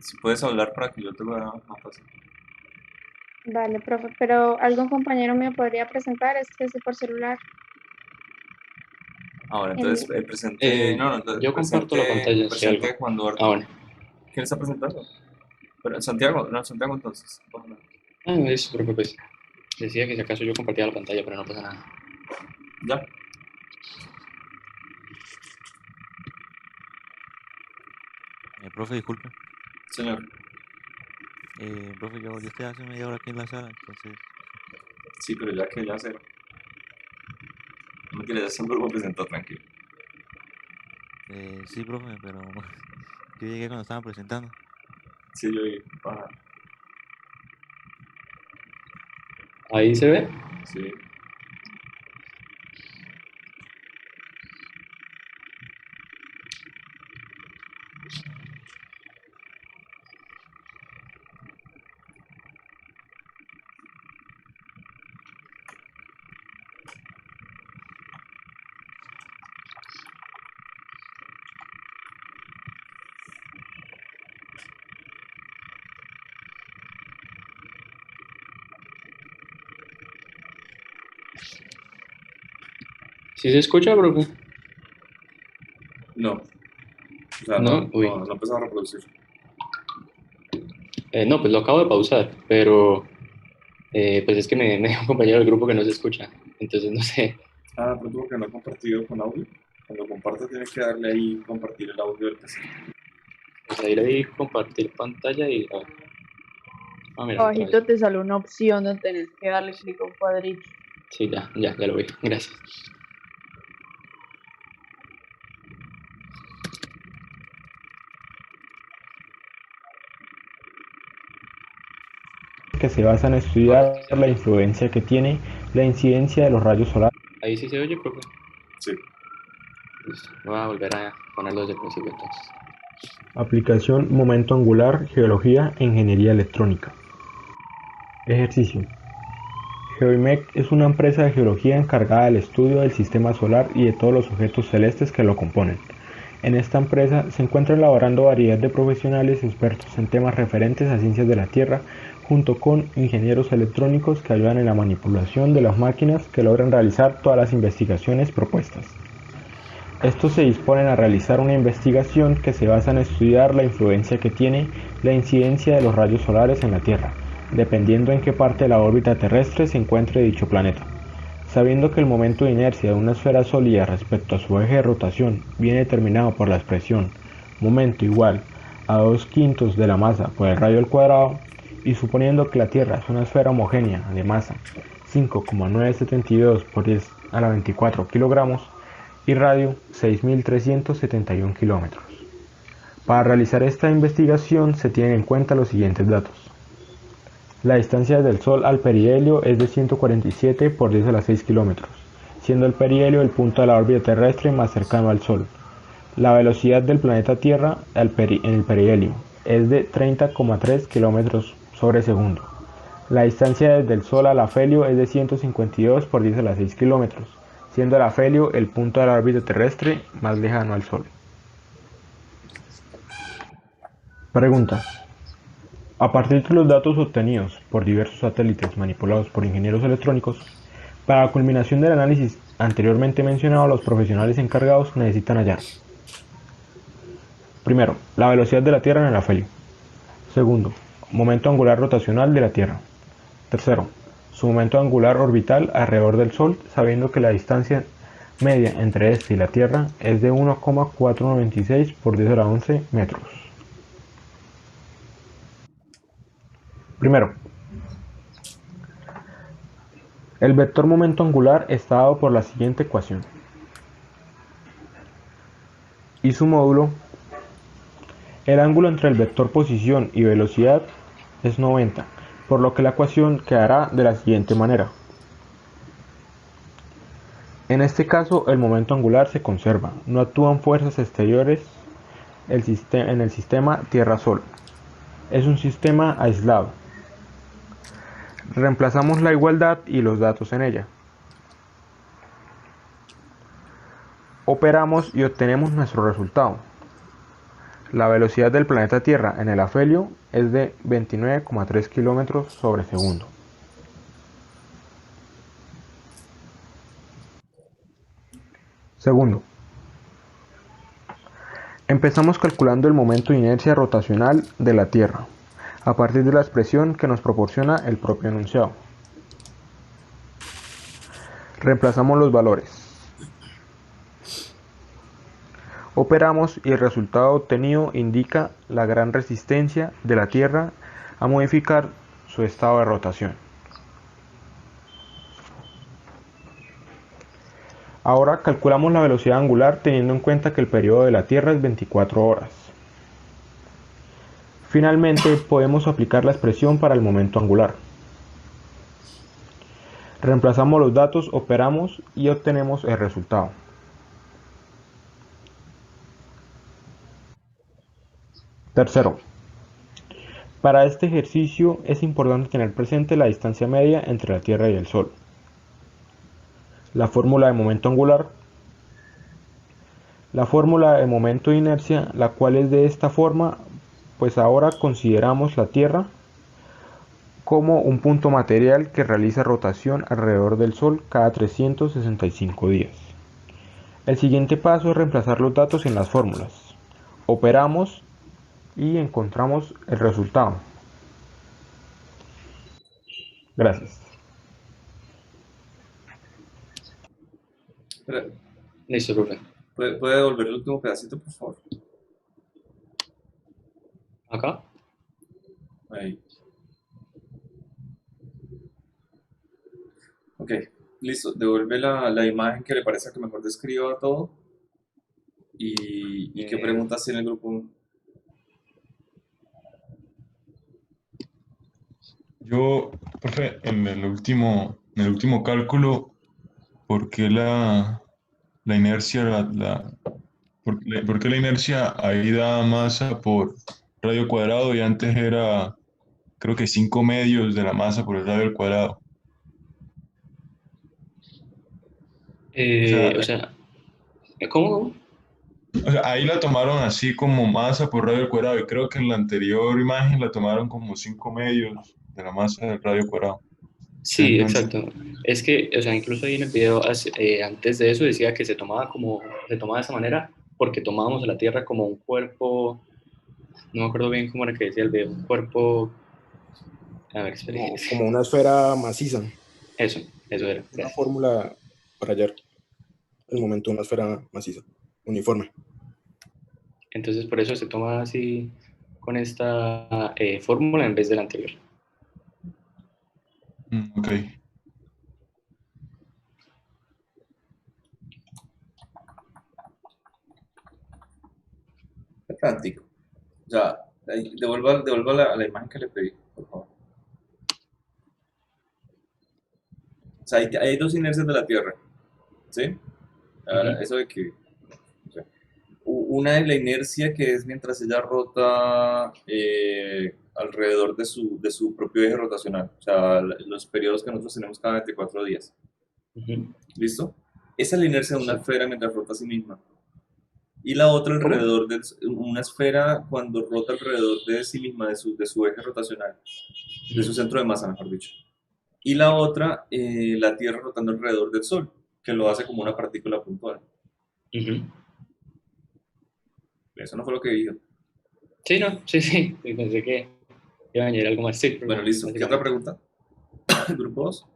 S1: Si puedes hablar para que yo te lo haga más fácil.
S23: Vale, profe, pero algún compañero mío podría presentar, es que sí por celular.
S1: Ahora, entonces, presente. No, entonces,
S11: Yo comparto la pantalla, si algo.
S1: presente Juan Duarte.
S11: Ah, bueno.
S1: ¿Quién está presentando? Pero Santiago, no, Santiago entonces. Ojalá.
S11: Ah, no, eso, profe, pues. Decía que si acaso yo compartía la pantalla, pero no pasa nada.
S1: Ya.
S4: Profe, disculpe.
S1: Señor.
S4: Profe, yo estoy hace media hora aquí en la sala, entonces...
S1: Sí, pero ya que ya cero. No mentira, ya siempre me presentó, tranquilo.
S4: Sí, profe, pero yo llegué cuando estaban presentando.
S1: Sí, yo llegué.
S11: ¿Ahí se ve?
S1: Sí.
S11: ¿Sí se escucha, profe?
S1: No. O sea,
S11: No, uy.
S1: no empezó a reproducir.
S11: No, pues lo acabo de pausar, pero pues es que me dio un compañero del grupo que no se escucha, entonces no sé.
S1: Ah, pero tuvo que no compartido con audio. Cuando compartas tienes que darle ahí compartir el audio del PC.
S11: Pues ahí le di compartir pantalla y... Ah, mira, otra vez.
S3: Abajito te sale una opción donde tenés que darle clic a un cuadrito.
S11: Sí, ya lo vi. Gracias.
S9: Que se basa en estudiar la influencia que tiene la incidencia de los rayos solares.
S11: Ahí sí se oye, profe.
S1: Sí.
S11: Listo. Voy a volver a ponerlo desde el principio entonces.
S9: Aplicación momento angular, geología e ingeniería electrónica. Ejercicio. Geoimec es una empresa de geología encargada del estudio del sistema solar y de todos los objetos celestes que lo componen. En esta empresa se encuentran laborando variedad de profesionales expertos en temas referentes a ciencias de la Tierra, junto con ingenieros electrónicos que ayudan en la manipulación de las máquinas que logran realizar todas las investigaciones propuestas. Estos se disponen a realizar una investigación que se basa en estudiar la influencia que tiene la incidencia de los rayos solares en la Tierra, dependiendo en qué parte de la órbita terrestre se encuentre dicho planeta. Sabiendo que el momento de inercia de una esfera sólida respecto a su eje de rotación viene determinado por la expresión momento igual a 2/5 de la masa por el radio al cuadrado, y suponiendo que la Tierra es una esfera homogénea de masa 5,972 por 10 a la 24 kilogramos y radio 6.371 kilómetros. Para realizar esta investigación se tienen en cuenta los siguientes datos. La distancia del Sol al perihelio es de 147 por 10 a la 6 kilómetros, siendo el perihelio el punto de la órbita terrestre más cercano al Sol. La velocidad del planeta Tierra en el perihelio es de 30,3 kilómetros sobre segundo. La distancia desde el Sol al afelio es de 152 por 10 a la 6 kilómetros, siendo el afelio el punto de la órbita terrestre más lejano al Sol. Pregunta. A partir de los datos obtenidos por diversos satélites manipulados por ingenieros electrónicos, para la culminación del análisis anteriormente mencionado, los profesionales encargados necesitan hallar: primero, la velocidad de la Tierra en el afelio. Segundo, momento angular rotacional de la Tierra. Tercero, su momento angular orbital alrededor del Sol, sabiendo que la distancia media entre este y la Tierra es de 1,496 por 10 a la 11 metros. Primero, el vector momento angular está dado por la siguiente ecuación. Y su módulo, el ángulo entre el vector posición y velocidad
S5: es 90, por lo que la ecuación quedará de la siguiente manera. En este caso, el momento angular se conserva, no actúan fuerzas exteriores en el sistema Tierra-Sol. Es un sistema aislado. Reemplazamos la igualdad y los datos en ella. Operamos y obtenemos nuestro resultado. La velocidad del planeta Tierra en el afelio es de 29,3 km sobre segundo. Segundo, empezamos calculando el momento de inercia rotacional de la Tierra, a partir de la expresión que nos proporciona el propio enunciado. Reemplazamos los valores. Operamos y el resultado obtenido indica la gran resistencia de la Tierra a modificar su estado de rotación. Ahora calculamos la velocidad angular teniendo en cuenta que el periodo de la Tierra es 24 horas. Finalmente podemos aplicar la expresión para el momento angular. Reemplazamos los datos, operamos y obtenemos el resultado. Tercero, para este ejercicio es importante tener presente la distancia media entre la Tierra y el Sol, la fórmula de momento angular, la fórmula de momento de inercia, la cual es de esta forma, pues ahora consideramos la Tierra como un punto material que realiza rotación alrededor del Sol cada 365 días. El siguiente paso es reemplazar los datos en las fórmulas. Operamos y encontramos el resultado. Gracias.
S11: Listo, profe.
S1: ¿Puede devolver el último pedacito, por favor?
S11: ¿Acá?
S1: Ahí. Ok, listo. Devuelve la imagen que le parece que mejor describa todo. ¿Y qué preguntas tiene el grupo?
S7: Yo, profe, en el último cálculo, ¿por qué la inercia, por qué la inercia ahí da masa por radio cuadrado y antes era, creo que 5 medios de la masa por el radio al cuadrado?
S11: O sea, ¿cómo?
S7: O sea, ahí la tomaron así como masa por radio al cuadrado y creo que en la anterior imagen la tomaron como 5 medios de la masa del radio cuadrado.
S11: Sí,
S7: Entonces,
S11: exacto. Es que, o sea, incluso ahí en el video antes de eso decía que se tomaba de esa manera porque tomábamos a la Tierra como un cuerpo, no me acuerdo bien cómo era que decía el video, un cuerpo, a ver, espere.
S6: Como una esfera maciza.
S11: Eso era.
S6: Una
S11: Gracias.
S6: fórmula para hallar el momento de una esfera maciza, uniforme.
S11: Entonces, por eso se toma así con esta fórmula en vez de la anterior.
S7: ok.
S1: Práctico. O sea, devuelva la imagen que le pedí, por favor. O sea, hay dos inercias de la Tierra, ¿sí? Eso de que... o sea, una es la inercia que es mientras ella rota alrededor de su propio eje rotacional, o sea, los periodos que nosotros tenemos cada 24 días. ¿Listo? Esa es la inercia de una esfera mientras rota a sí misma. Y la otra alrededor de una esfera cuando rota alrededor de sí misma, de su eje rotacional, de su centro de masa, mejor dicho. Y la otra, la Tierra rotando alrededor del Sol, que lo hace como una partícula puntual. Eso no fue lo que dijo.
S11: Sí, no, sí, pensé que iba a añadir algo más. Sí,
S1: bueno, listo. ¿Qué otra pregunta? Grupo 2.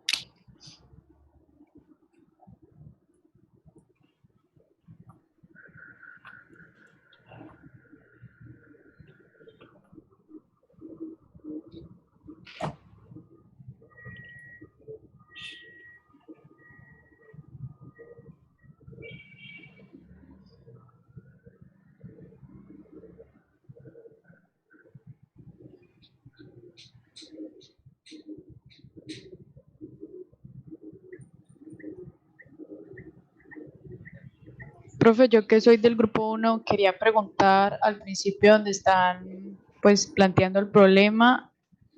S15: Profe, yo que soy del grupo 1, quería preguntar al principio donde están pues planteando el problema,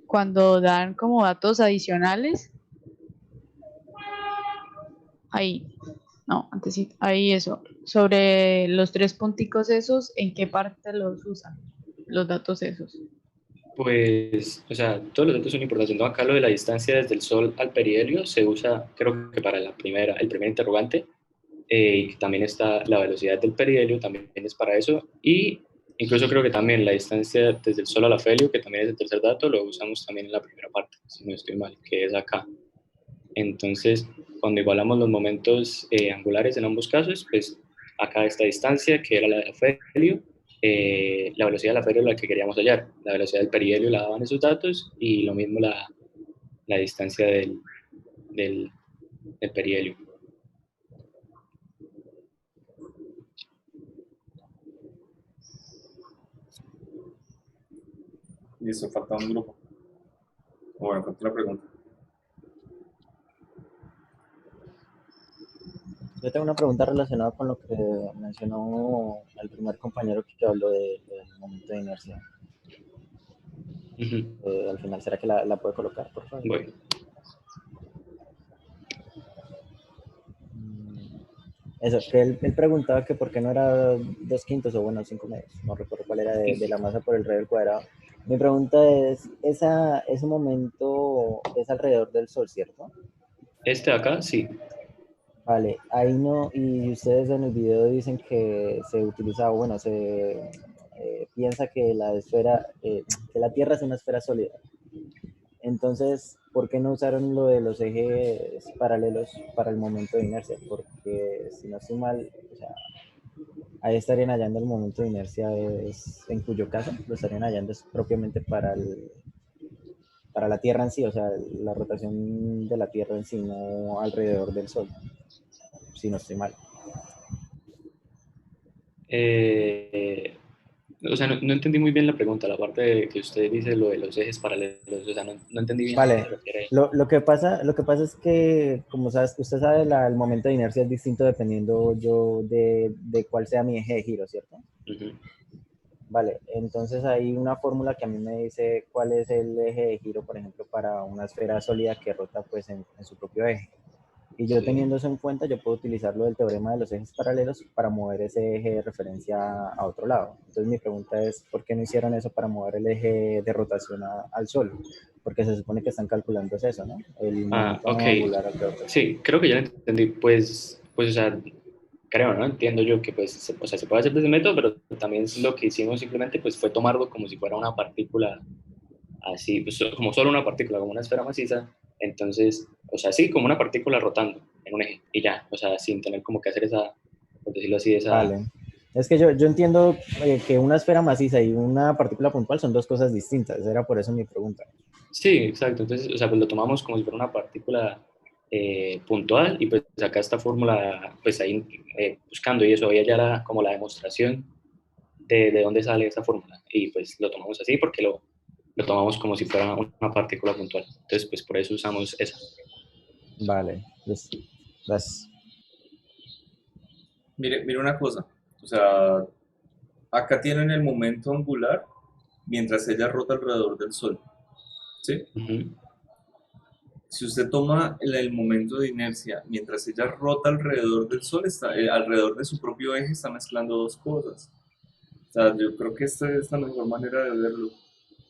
S15: cuando dan como datos adicionales, ahí, no, antes sí, ahí eso, sobre los 3 punticos esos, ¿en qué parte los usan los datos esos?
S11: Pues, o sea, todos los datos son importantes, ¿no? Acá lo de la distancia desde el Sol al perihelio se usa, creo que para el primer interrogante, y también está la velocidad del perihelio, también es para eso, y incluso creo que también la distancia desde el Sol al afelio, que también es el tercer dato, lo usamos también en la primera parte, si no estoy mal, que es acá. Entonces, cuando igualamos los momentos angulares en ambos casos, pues acá esta distancia, que era la del afelio, la velocidad del afelio es la que queríamos hallar, la velocidad del perihelio la daban esos datos, y lo mismo la distancia del perihelio.
S1: Listo, falta un grupo. Bueno, falta la pregunta.
S10: Yo tengo una pregunta relacionada con lo que mencionó el primer compañero que habló del momento de inercia. Al final, ¿será que la puede colocar, por favor?
S11: Bueno.
S10: Eso, que él preguntaba que por qué no era 2/5 o bueno, 5/2, no recuerdo cuál era de la masa por el radio al cuadrado. Mi pregunta es, ese momento es alrededor del Sol, ¿cierto?
S11: Este de acá, sí.
S10: Vale, ahí no, y ustedes en el video dicen que se utiliza, bueno, se piensa que la esfera, que la Tierra es una esfera sólida. Entonces, ¿por qué no usaron lo de los ejes paralelos para el momento de inercia? Porque si no estoy mal, o sea, ahí estarían hallando el momento de inercia, en cuyo caso lo estarían hallando es propiamente para la Tierra en sí, o sea, la rotación de la Tierra en sí, no alrededor del Sol, si no estoy mal.
S11: O sea, no entendí muy bien la pregunta, la parte de que usted dice lo de los ejes paralelos, o sea, no entendí bien a qué
S10: Vale,
S11: se refiere.
S10: lo que pasa es que, como sabes, usted sabe, el momento de inercia es distinto dependiendo de cuál sea mi eje de giro, ¿cierto? Vale, entonces hay una fórmula que a mí me dice cuál es el eje de giro, por ejemplo, para una esfera sólida que rota pues en su propio eje. Y yo teniendo eso en cuenta, yo puedo utilizar lo del teorema de los ejes paralelos para mover ese eje de referencia a otro lado. Entonces mi pregunta es, ¿por qué no hicieron eso para mover el eje de rotación al Sol? Porque se supone que están calculando eso, ¿no? El momento angular alrededor del Sol.
S11: Sí, creo que ya lo entendí. Pues, o sea, creo, ¿no? Entiendo yo que, pues, o sea, se puede hacer de ese método, pero también lo que hicimos simplemente, pues, fue tomarlo como si fuera una partícula así, pues, como solo una partícula, como una esfera maciza. Entonces, o sea, sí, como una partícula rotando en un eje, y ya, o sea, sin tener como que hacer esa, por decirlo así, esa...
S10: Vale. Es que yo entiendo que una esfera maciza y una partícula puntual son dos cosas distintas, era por eso mi pregunta.
S11: Sí, exacto. Entonces, o sea, pues lo tomamos como si fuera una partícula puntual, y pues acá esta fórmula, pues ahí buscando y eso, ahí ya como la demostración de dónde sale esta fórmula, y pues lo tomamos así porque lo tomamos como si fuera una partícula puntual. Entonces, pues por eso usamos esa.
S10: Vale, gracias.
S1: Mire una cosa, o sea, acá tienen el momento angular mientras ella rota alrededor del Sol, ¿sí? Si usted toma el momento de inercia mientras ella rota alrededor del Sol, alrededor de su propio eje, está mezclando dos cosas. O sea, yo creo que esta es la mejor manera de verlo.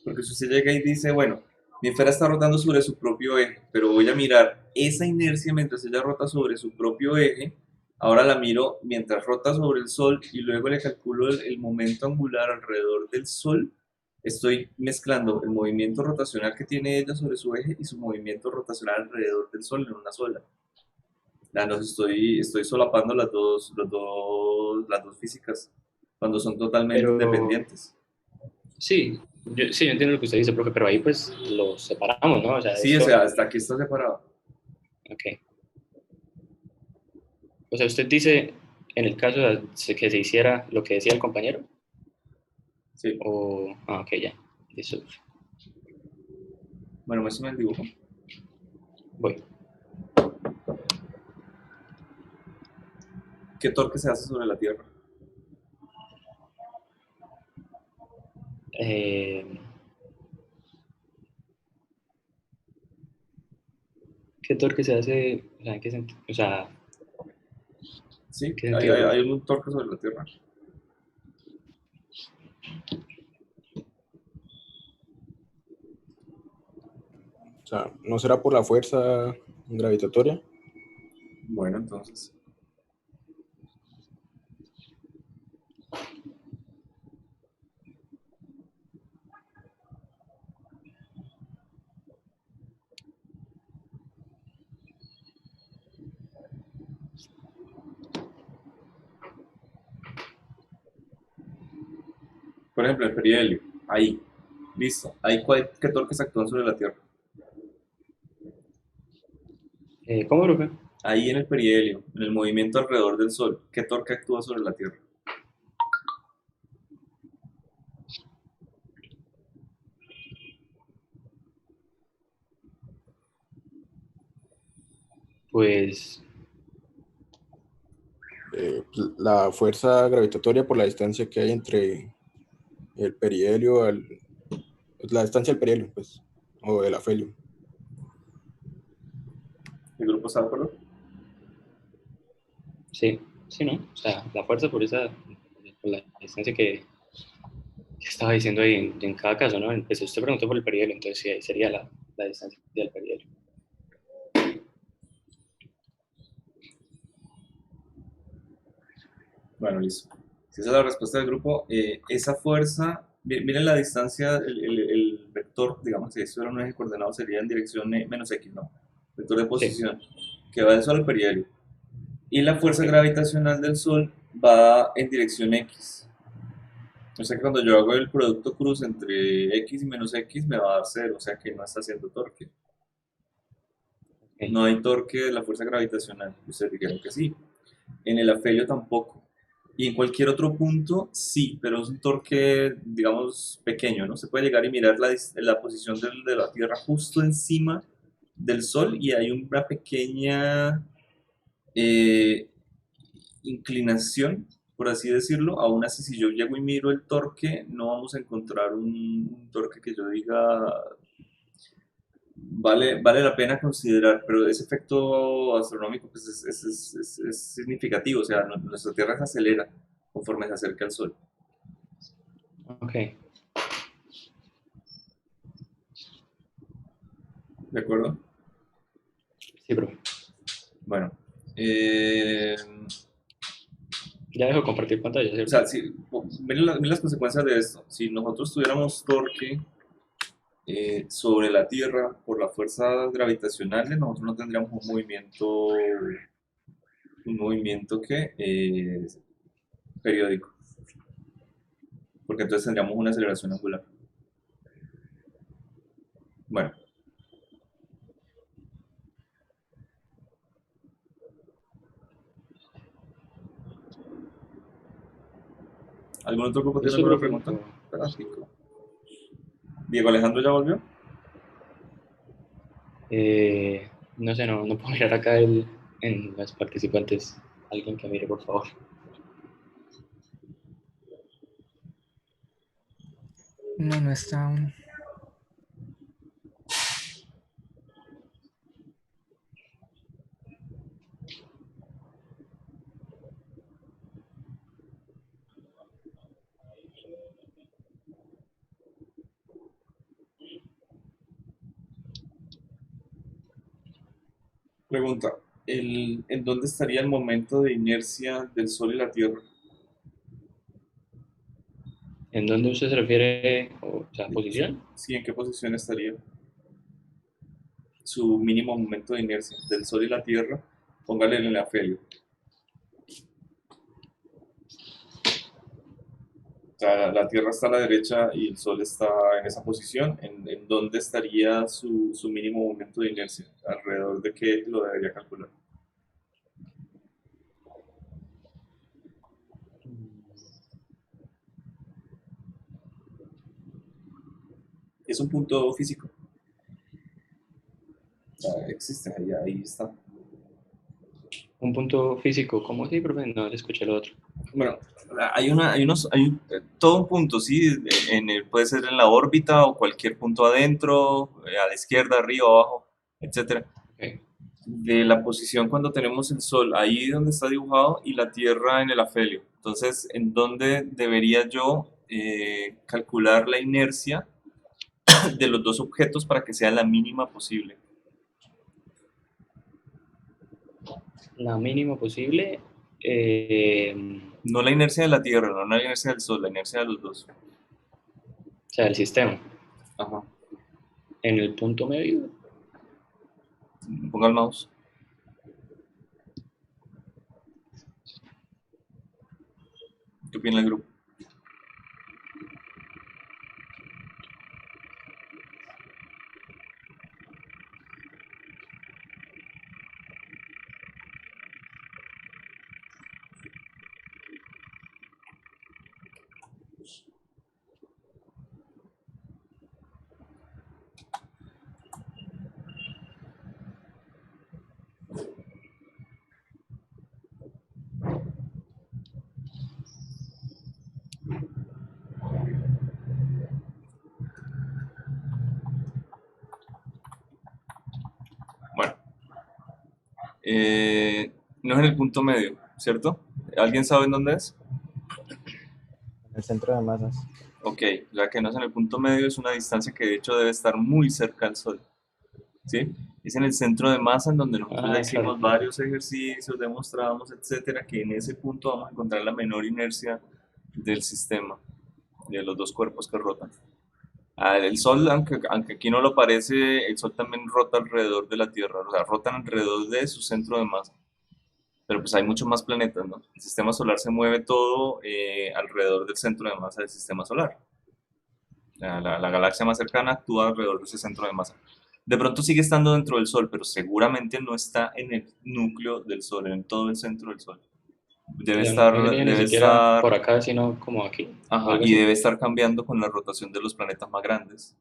S1: Porque si usted llega y dice, bueno, mi esfera está rotando sobre su propio eje, pero voy a mirar esa inercia mientras ella rota sobre su propio eje, ahora la miro mientras rota sobre el Sol y luego le calculo el momento angular alrededor del Sol, estoy mezclando el movimiento rotacional que tiene ella sobre su eje y su movimiento rotacional alrededor del Sol en una sola. Estoy solapando las dos físicas cuando son totalmente independientes.
S11: Sí, yo entiendo lo que usted dice, profe, pero ahí pues los separamos, ¿no? O sea,
S1: sí, o sea, hasta aquí está separado.
S11: Ok. O sea, usted dice, en el caso de que se hiciera lo que decía el compañero.
S1: Sí.
S11: Ok, ya. Eso.
S1: Bueno, muéstrame el dibujo. Voy. Ok, ¿Qué torque se hace sobre la Tierra?
S11: ¿Qué torque se hace? O sea, ¿en qué sentido? O sea,
S1: Sí,
S11: ¿qué
S1: hay,
S11: sentido,
S1: hay,
S11: profe?
S1: hay un torque sobre la Tierra.
S6: O sea, ¿no será por la fuerza gravitatoria?
S1: Bueno, entonces, por ejemplo, el perihelio, ahí, listo. Ahí, ¿qué torques actúan sobre la Tierra?
S11: ¿Cómo, profe?
S1: Ahí en el perihelio, en el movimiento alrededor del Sol, ¿qué torque actúa sobre la Tierra?
S11: Pues,
S6: La fuerza gravitatoria por la distancia que hay entre el perihelio, la distancia del perihelio, pues, o el afelio.
S1: ¿El grupo está de acuerdo?
S11: sí, sí, ¿no? O sea, la fuerza por la distancia que estaba diciendo ahí en cada caso, ¿no? Pues usted preguntó por el perihelio, entonces sí, ahí sería la distancia del perihelio.
S1: Bueno, listo. Si esa es la respuesta del grupo, esa fuerza, miren la distancia, el vector, digamos, si esto era un eje coordenado, sería en dirección menos x, ¿no? Vector de posición, que va del Sol al perihelio. Y la fuerza gravitacional del Sol va en dirección x. O sea que cuando yo hago el producto cruz entre x y menos x, me va a dar 0, o sea que no está haciendo torque. No hay torque de la fuerza gravitacional. Ustedes dijeron que sí. En el afelio tampoco. Y en cualquier otro punto, sí, pero es un torque, digamos, pequeño, ¿no? Se puede llegar y mirar la posición de la Tierra justo encima del Sol y hay una pequeña eh, inclinación, por así decirlo. Aún así, si yo llego y miro el torque, no vamos a encontrar un torque que yo diga vale la pena considerar, pero ese efecto astronómico pues, es significativo, o sea, nuestra Tierra se acelera conforme se acerca al Sol.
S11: Ok.
S1: ¿De acuerdo?
S11: Sí, profe.
S1: Bueno.
S11: Ya dejo compartir pantalla,
S1: O
S11: ¿cierto?
S1: sea, miren las consecuencias de esto. Si nosotros tuviéramos torque sobre la Tierra por las fuerzas gravitacionales, nosotros no tendríamos un movimiento que periódico, porque entonces tendríamos una aceleración angular. Bueno. ¿Algún otro grupo tiene alguna pregunta? Fantástico. ¿Diego Alejandro ya volvió?
S11: No sé, no puedo mirar acá en los participantes. Alguien que mire, por favor.
S16: No está aún.
S1: Pregunta, ¿en dónde estaría el momento de inercia del Sol y la Tierra?
S11: ¿En dónde usted se refiere? O sea, ¿posición?
S1: Sí, ¿en qué posición estaría? Su mínimo momento de inercia del Sol y la Tierra, póngale en el afelio. O sea, la Tierra está a la derecha y el Sol está en esa posición. ¿En dónde estaría su mínimo momento de inercia? ¿Alrededor de qué lo debería calcular? Es un punto físico. O sea, existe, ahí está.
S11: Un punto físico, ¿cómo sí, profe? No le escuché lo otro.
S1: Bueno, todo un punto, ¿sí? Puede ser en la órbita o cualquier punto adentro, a la izquierda, arriba, abajo, etcétera. De la posición cuando tenemos el Sol, ahí donde está dibujado, y la Tierra en el afelio. Entonces, ¿en dónde debería yo calcular la inercia de los dos objetos para que sea la mínima posible?
S11: La mínima posible.
S1: No la inercia de la Tierra, no la inercia del Sol, la inercia de los dos.
S11: O sea, el sistema.
S1: Ajá.
S11: En el punto medio.
S1: Ponga el mouse. ¿Qué opina el grupo? Bueno, no es en el punto medio, ¿cierto? ¿Alguien sabe en dónde es?
S10: El centro de masas.
S1: Ok, ya que no es en el punto medio, es una distancia que de hecho debe estar muy cerca al Sol, ¿sí? Es en el centro de masa en donde nosotros ya hicimos varios ejercicios, demostramos, etcétera, que en ese punto vamos a encontrar la menor inercia del sistema, de los dos cuerpos que rotan. El Sol, aunque aquí no lo parece, el Sol también rota alrededor de la Tierra, o sea, rotan alrededor de su centro de masa. Pero pues hay muchos más planetas, ¿no? El sistema solar se mueve todo alrededor del centro de masa del sistema solar. La galaxia más cercana actúa alrededor de ese centro de masa. De pronto sigue estando dentro del Sol, pero seguramente no está en el núcleo del Sol, en todo el centro del Sol. Debe estar
S11: por acá, sino como aquí.
S1: Ajá, y debe estar cambiando con la rotación de los planetas más grandes.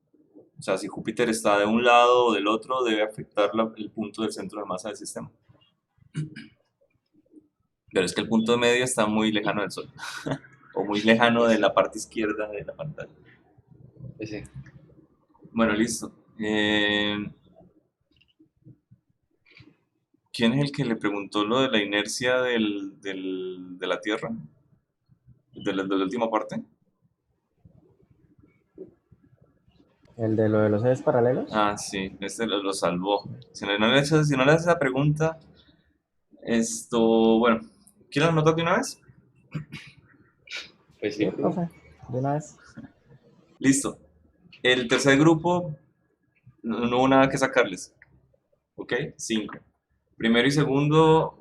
S1: O sea, si Júpiter está de un lado o del otro, debe afectar el punto del centro de masa del sistema. Pero es que el punto medio está muy lejano del Sol, o muy lejano de la parte izquierda de la pantalla.
S11: Sí.
S1: Bueno, listo. ¿Quién es el que le preguntó lo de la inercia de la Tierra? ¿De la última parte?
S10: ¿El de lo de los ejes paralelos?
S1: Ah, sí, este lo salvó. Si no le haces esa pregunta, bueno, ¿quieres la nota de una vez?
S11: Pues sí,
S10: profe, de una vez.
S1: Listo. El tercer grupo, no hubo nada que sacarles. ¿Ok? 5. Primero y segundo,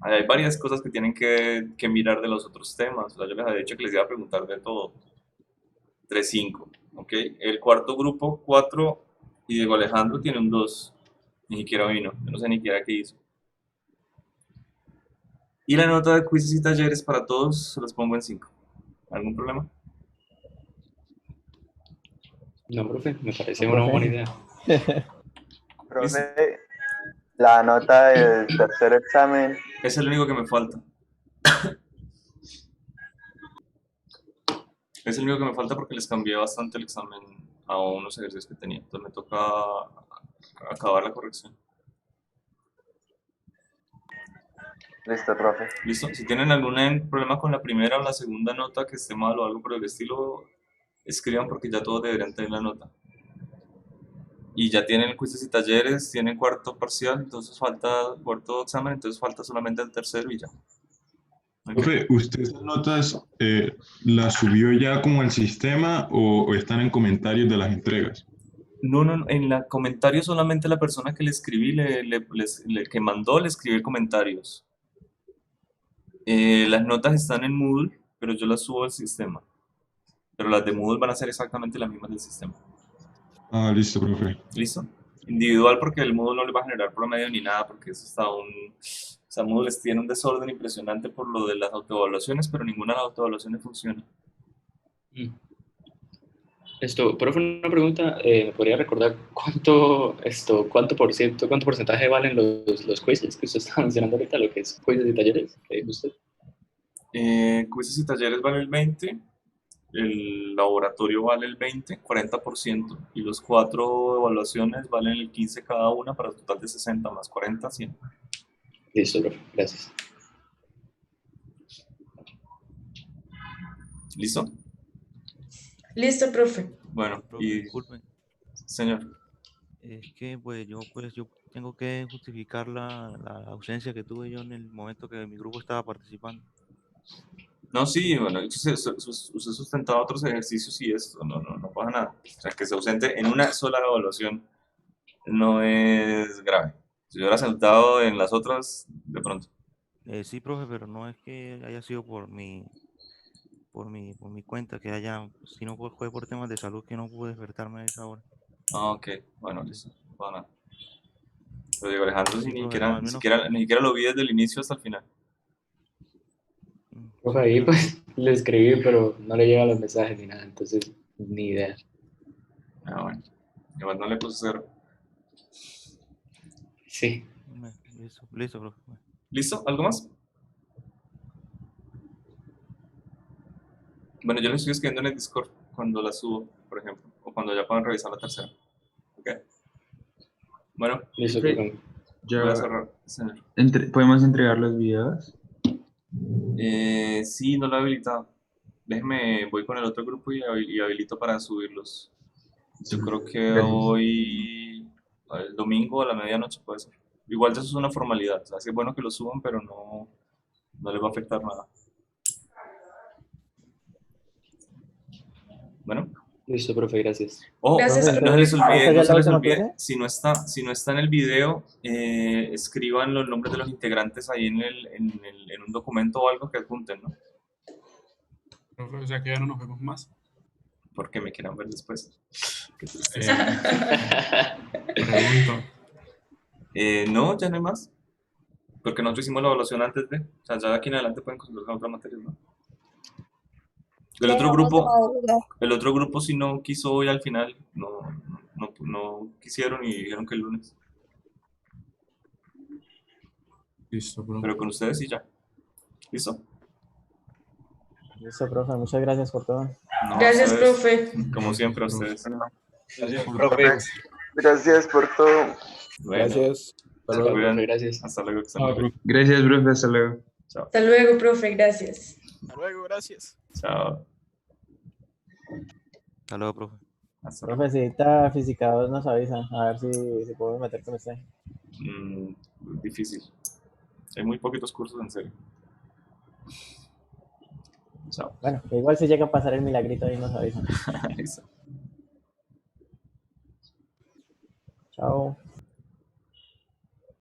S1: hay varias cosas que tienen que mirar de los otros temas. O sea, yo les había dicho que les iba a preguntar de todo. 3, 5. ¿Ok? El cuarto grupo, 4, y Diego Alejandro tiene un 2. Ni siquiera vino. Yo no sé ni siquiera qué hizo. Y la nota de quizzes y talleres para todos se las pongo en 5. ¿Algún problema?
S11: No, profe, me parece una buena idea.
S2: Profe, la nota del tercer examen.
S1: Es el único que me falta. Es el único que me falta porque les cambié bastante el examen a unos ejercicios que tenía. Entonces me toca acabar la corrección.
S2: Listo, profe.
S1: Listo. Si tienen algún problema con la primera o la segunda nota que esté mal o algo por el estilo, escriban porque ya todos deberían tener la nota. Y ya tienen quizzes y talleres, tienen cuarto parcial, entonces falta cuarto examen, entonces falta solamente el tercero y ya.
S7: Profe, ¿usted esas notas las subió ya como al sistema o están en comentarios de las entregas?
S1: No, en la comentario solamente la persona que le escribí, que mandó, le escribí comentarios. Las notas están en Moodle, pero yo las subo al sistema. Pero las de Moodle van a ser exactamente las mismas del sistema.
S7: Ah, listo, profe.
S1: Listo. Individual porque el Moodle no le va a generar promedio ni nada, porque eso está O sea, Moodle tiene un desorden impresionante por lo de las autoevaluaciones, pero ninguna de las autoevaluaciones funciona.
S11: Profe, una pregunta, ¿me podría recordar cuánto porcentaje valen los quizzes que usted estaba mencionando ahorita, lo que es quizzes y talleres que dijo usted?
S1: Quizzes y talleres vale el 20, el laboratorio vale el 20, 40%, y los 4 evaluaciones valen el 15 cada una para un total de 60 más 40, 100.
S11: Listo, profe, gracias.
S1: ¿Listo?
S20: Listo, profe.
S1: Bueno,
S4: Profe,
S1: y
S4: disculpen.
S1: señor,
S4: Es que yo tengo que justificar la ausencia que tuve yo en el momento que mi grupo estaba participando.
S1: no, sí, bueno, usted sustentaba otros ejercicios y eso, no pasa nada. O sea, que se ausente en una sola evaluación no es grave. Si hubiera sentado en las otras, de pronto.
S4: Sí, profe, pero no es que haya sido por mi cuenta, que haya, si no fue por temas de salud que no pude despertarme a esa hora.
S1: Ah, ok, bueno, listo, no pasa nada. Pero digo, Alejandro,
S4: Sí,
S1: ni
S4: profe,
S1: siquiera,
S4: no, al
S1: ni
S4: menos,
S1: siquiera, ni siquiera lo vi desde el inicio hasta el final.
S11: Profe, ahí pues le escribí, pero no le llegan los mensajes ni nada, entonces ni idea.
S1: Ah, bueno, igual no le puse 0.
S11: Sí.
S4: listo, profe.
S1: ¿Listo? ¿Algo más? Bueno, yo les estoy escribiendo en el Discord cuando la subo, por ejemplo, o cuando ya puedan revisar la tercera. ¿Ok? Bueno,
S11: Listo,
S1: voy
S13: Ya
S1: a cerrar, señor.
S13: ¿podemos entregar los videos?
S1: Sí, no lo he habilitado. Déjeme, voy con el otro grupo y habilito para subirlos. Yo creo que
S13: Gracias.
S1: hoy, el domingo a la medianoche puede ser. Igual eso es una formalidad, o sea, sí es bueno que lo suban, pero no les va a afectar nada. Bueno.
S11: Listo, profe, gracias.
S1: Ojo,
S20: Gracias,
S1: no se les olvide,
S10: ¿Esta ya
S1: no
S10: es
S1: se
S10: la
S1: les
S10: última
S1: olvide,
S10: clase?
S1: si no está en el video, escriban los nombres de los integrantes ahí en un documento o algo que adjunten, ¿no?
S13: Profe, o sea que ya no nos vemos más.
S1: Porque me quieran ver después.
S13: Pregunto.
S1: No, ya no hay más. Porque nosotros hicimos la evaluación antes de. O sea, ya de aquí en adelante pueden consultar otras materias, ¿no? El otro grupo si no quiso hoy al final, no quisieron y dijeron que el lunes.
S13: Listo, profe.
S1: Pero con ustedes sí ya. ¿Listo?
S10: Listo, profe, muchas gracias por todo.
S1: No,
S20: Gracias,
S1: ustedes,
S20: profe.
S1: como siempre, a ustedes.
S2: Gracias, profe. Gracias por todo.
S1: Bueno,
S6: Gracias. Hasta
S1: se
S6: luego.
S1: cuidan.
S11: Gracias.
S1: Hasta luego. Que estén muy bien.
S13: Gracias, profe. Hasta luego.
S1: Chao.
S20: Hasta luego, profe, gracias.
S21: Hasta luego, gracias.
S1: Chao.
S4: Hasta luego, profe.
S1: Hasta luego.
S10: Profe, si ahorita Física 2 nos avisa, a ver si podemos meter con usted.
S1: Difícil. Hay muy poquitos cursos en serio. Chao.
S10: Bueno, que igual si llega a pasar el milagrito ahí nos avisan.
S1: Listo.
S10: Chao.